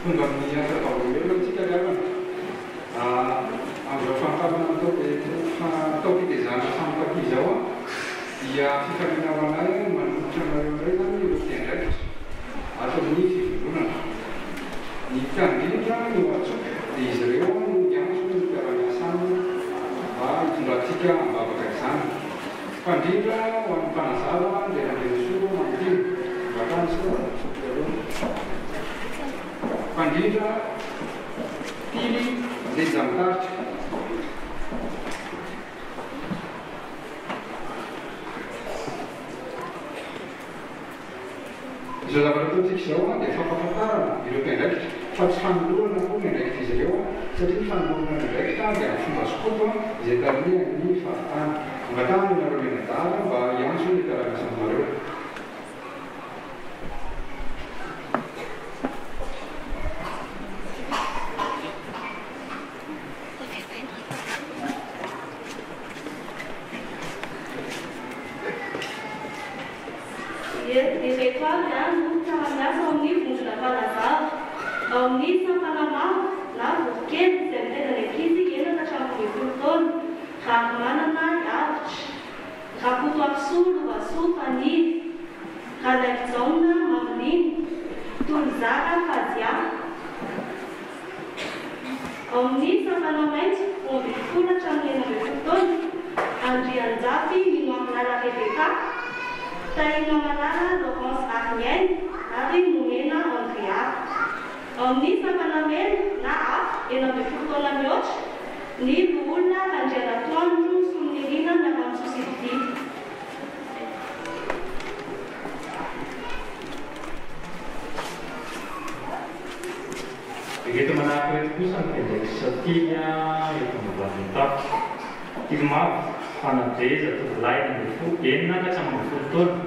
tonga amin'ny asa-baovelo antsika riavana amin'izao fantarana taopitezana samy zao dia fifaminavanay manolotra nareo ndray zany rotendraikitra ataon'ny fivondronana ny tandrindra no atsoka dia izy ireo no miantso ny mpiara-miasany mba hitondratsika ambavaka izany fa indrindra ho an'ny mpanazava ndraikan'ilay Jesosy manontiny mba Pandindra Tily Lezantaritra. Izao zavatra ataontsika izao dia fampahafantarana ireo mpiandraikitra fa tsy fanolorana koa miandraikitra izy ireo satria ny fanolorana miandraikitra dia amin'ny fomba skoto izay tarihany fahatany. Angatahana ianareo menadala mba hiantso ny taranasan amareo. Begitu menarik itu sampai dari setinya itu membantu. Ilmu fanateza atau lain itu enak sama betul.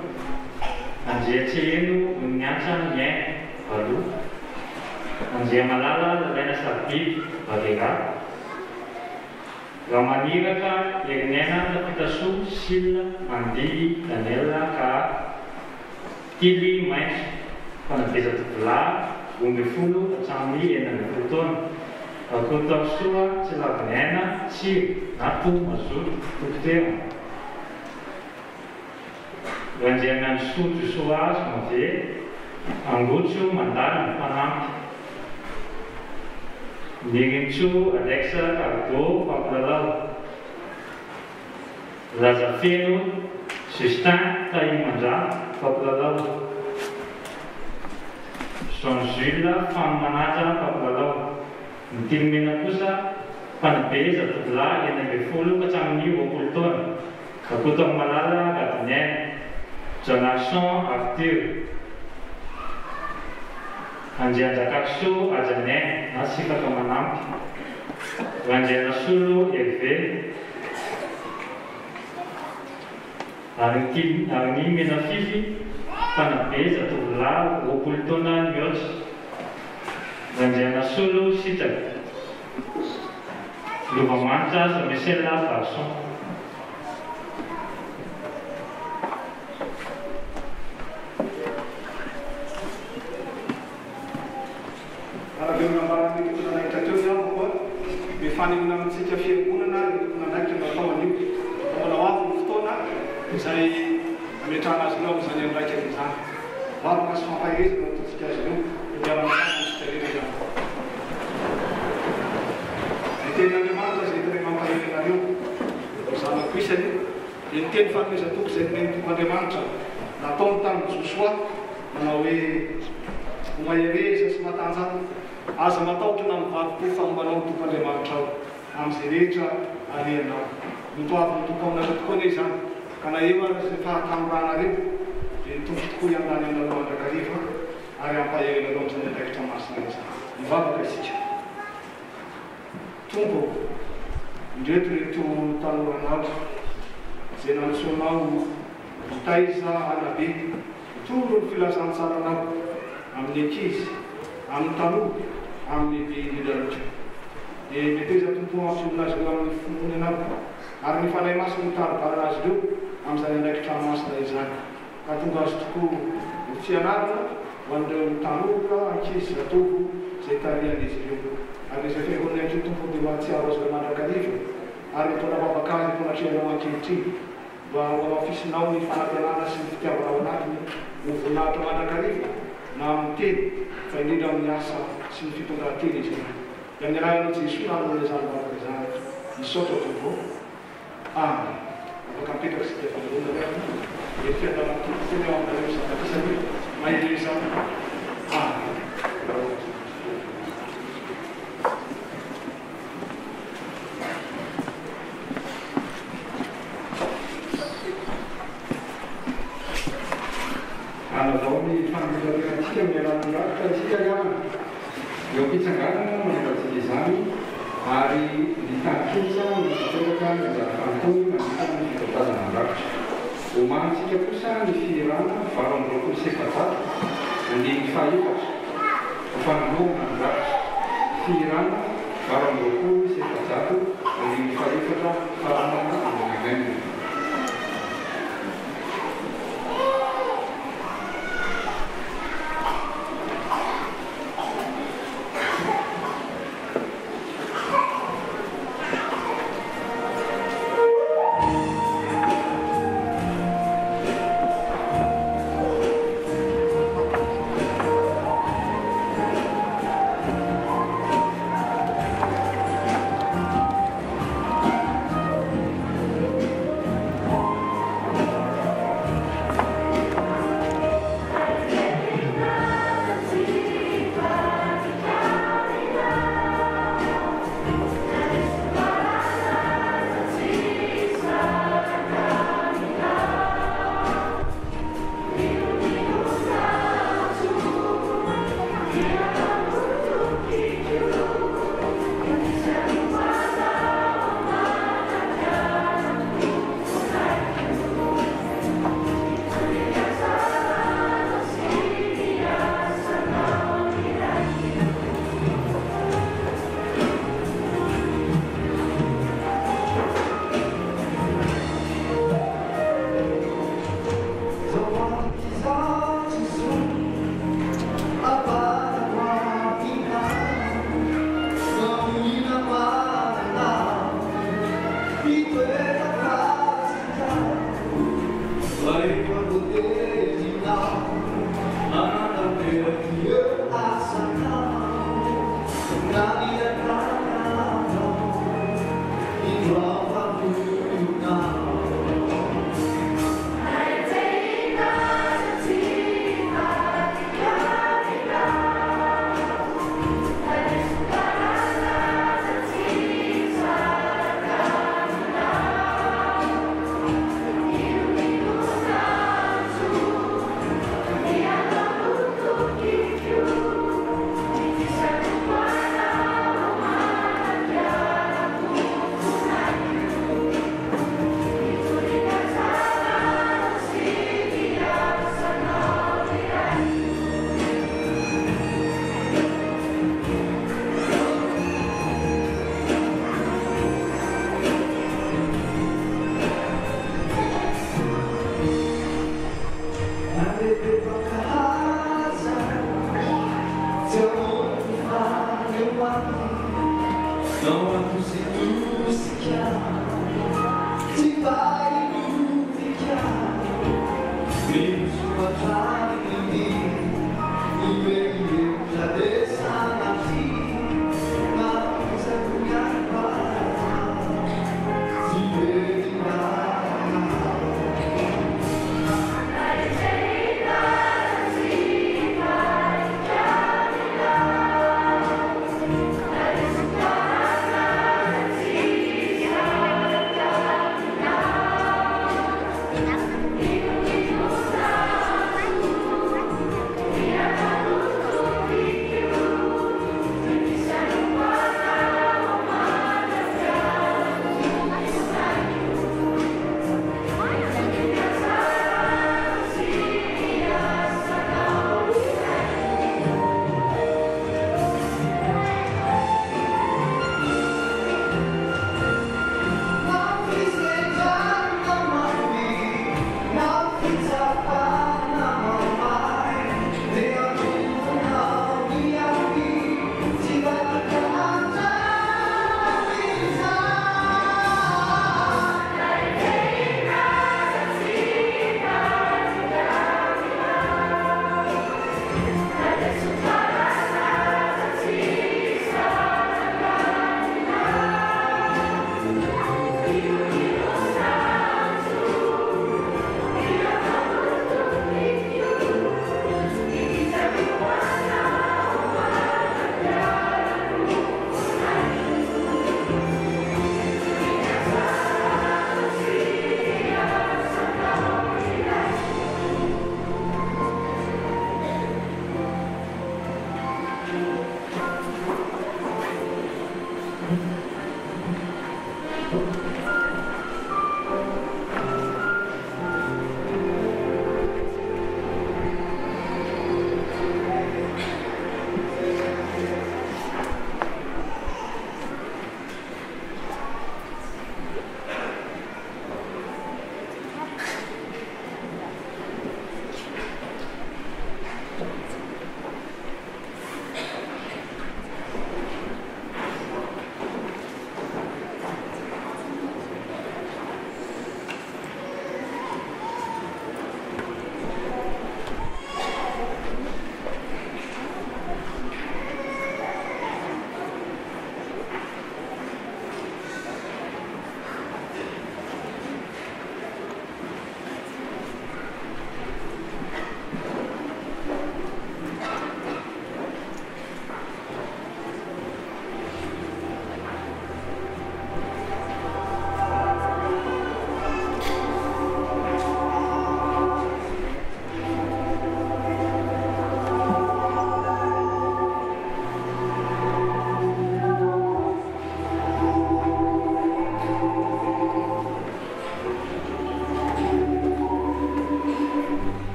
Anjir cienu menyancangnya baru. Anjir malala lain sapi bagaikan. Gamanira ka yang nena kita susil mandi danela ka kili mais fanateza telah. Umbi fulu cambi enak betul. Aku tak suka celah banana si natu masuk tutel. Dan jangan suci suas mati anggucu mandaran panam. Dingin cu Alexa kartu papalau. Lazafinu sistem tayi manja papalau. Sonjila famanaja papalau. Timina kusa panbeza tutla yang berfulu kecamni wapulton. Kaputong malala katanya jonation aktif. Anjir jakaksu ajane nasi katamanam. Anjir nasulu ekve. Arni minafifi panbeza tutla wapultonan yos. Anjir nasulu sitak. Lupa manca semisal pasong. Kalau dengan barang itu kita naik terjun buat, bifani dengan setiap yang guna itu naik ke bawah ini. Kalau awak mufton saya mencari asal misalnya naik ke sana. Baru kas apa itu untuk setiap itu jalan mesti jalan. Intendo demanda se terima kasih kalian bersama kuisen intend fakir satu segmen demanda na tontan sesuatu melalui umayeri sesematan asa matau tu nam waktu fambalong tu pada demanda am sereja aliena untuk apa untuk kau nak kondisi karena iwan sifat tambahan hari itu tu yang ada dalam ada kalifa ada apa yang dalam sana kita masih ibadah kasih Tumpo, direito itu taluran senang semau taisa anabi turun filasan sarana amnikis am talu am di dalam di betiza tumpo asu nas dalam fununab arni fanai mas mutar para asdu am saya naik camas taisa katugas tuku ucianar wanda talu ka akis atuku setaria di situ. Ada sesuatu yang kita pun dibaca harus bermata kalifu. Ada tu dapat bakal pun asyik orang cinti. Bahawa ofis nau ni fanat yang ada setiap orang lagi mufuna tu mata kalifu. Nanti fendi dalam jasa sini pun berarti di sini. Yang jelas ni sudah boleh sampai ke sana. Isoto tu pun. Apakah kita setiap orang berada? Itu dalam kita orang dalam sana. Tapi ny fanolorantsika mialan'nyratra isika iamana eo am-pitsanganana manevatsika izany ary nitakisa nyteraka ny anjara fantony manitany fitatazana nyratra omantsika kosa ny firana valo amby roapolo sy efajato andiny faefatra fanoloana nyratra firana valo amby roapolo sy efajato andiny faefatra faranana amin'nyangaina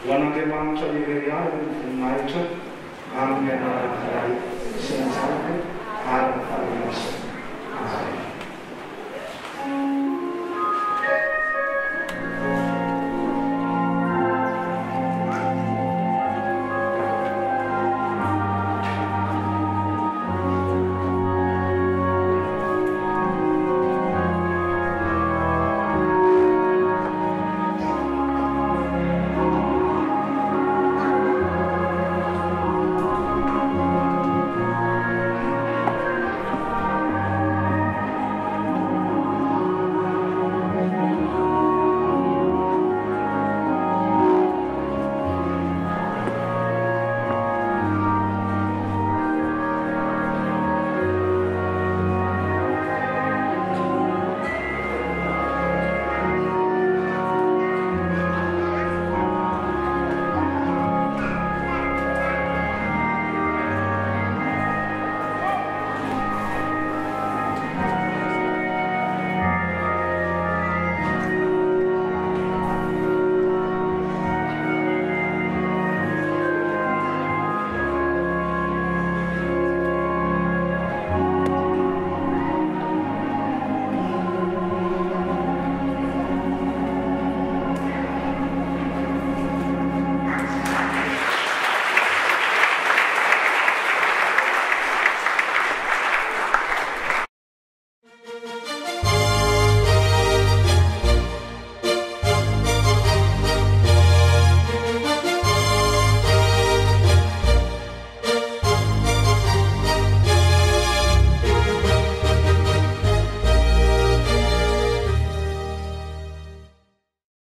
Wanandemanitra irery voninahitra amin'ny anarana iray sy ny zanany ary ny fanamasina.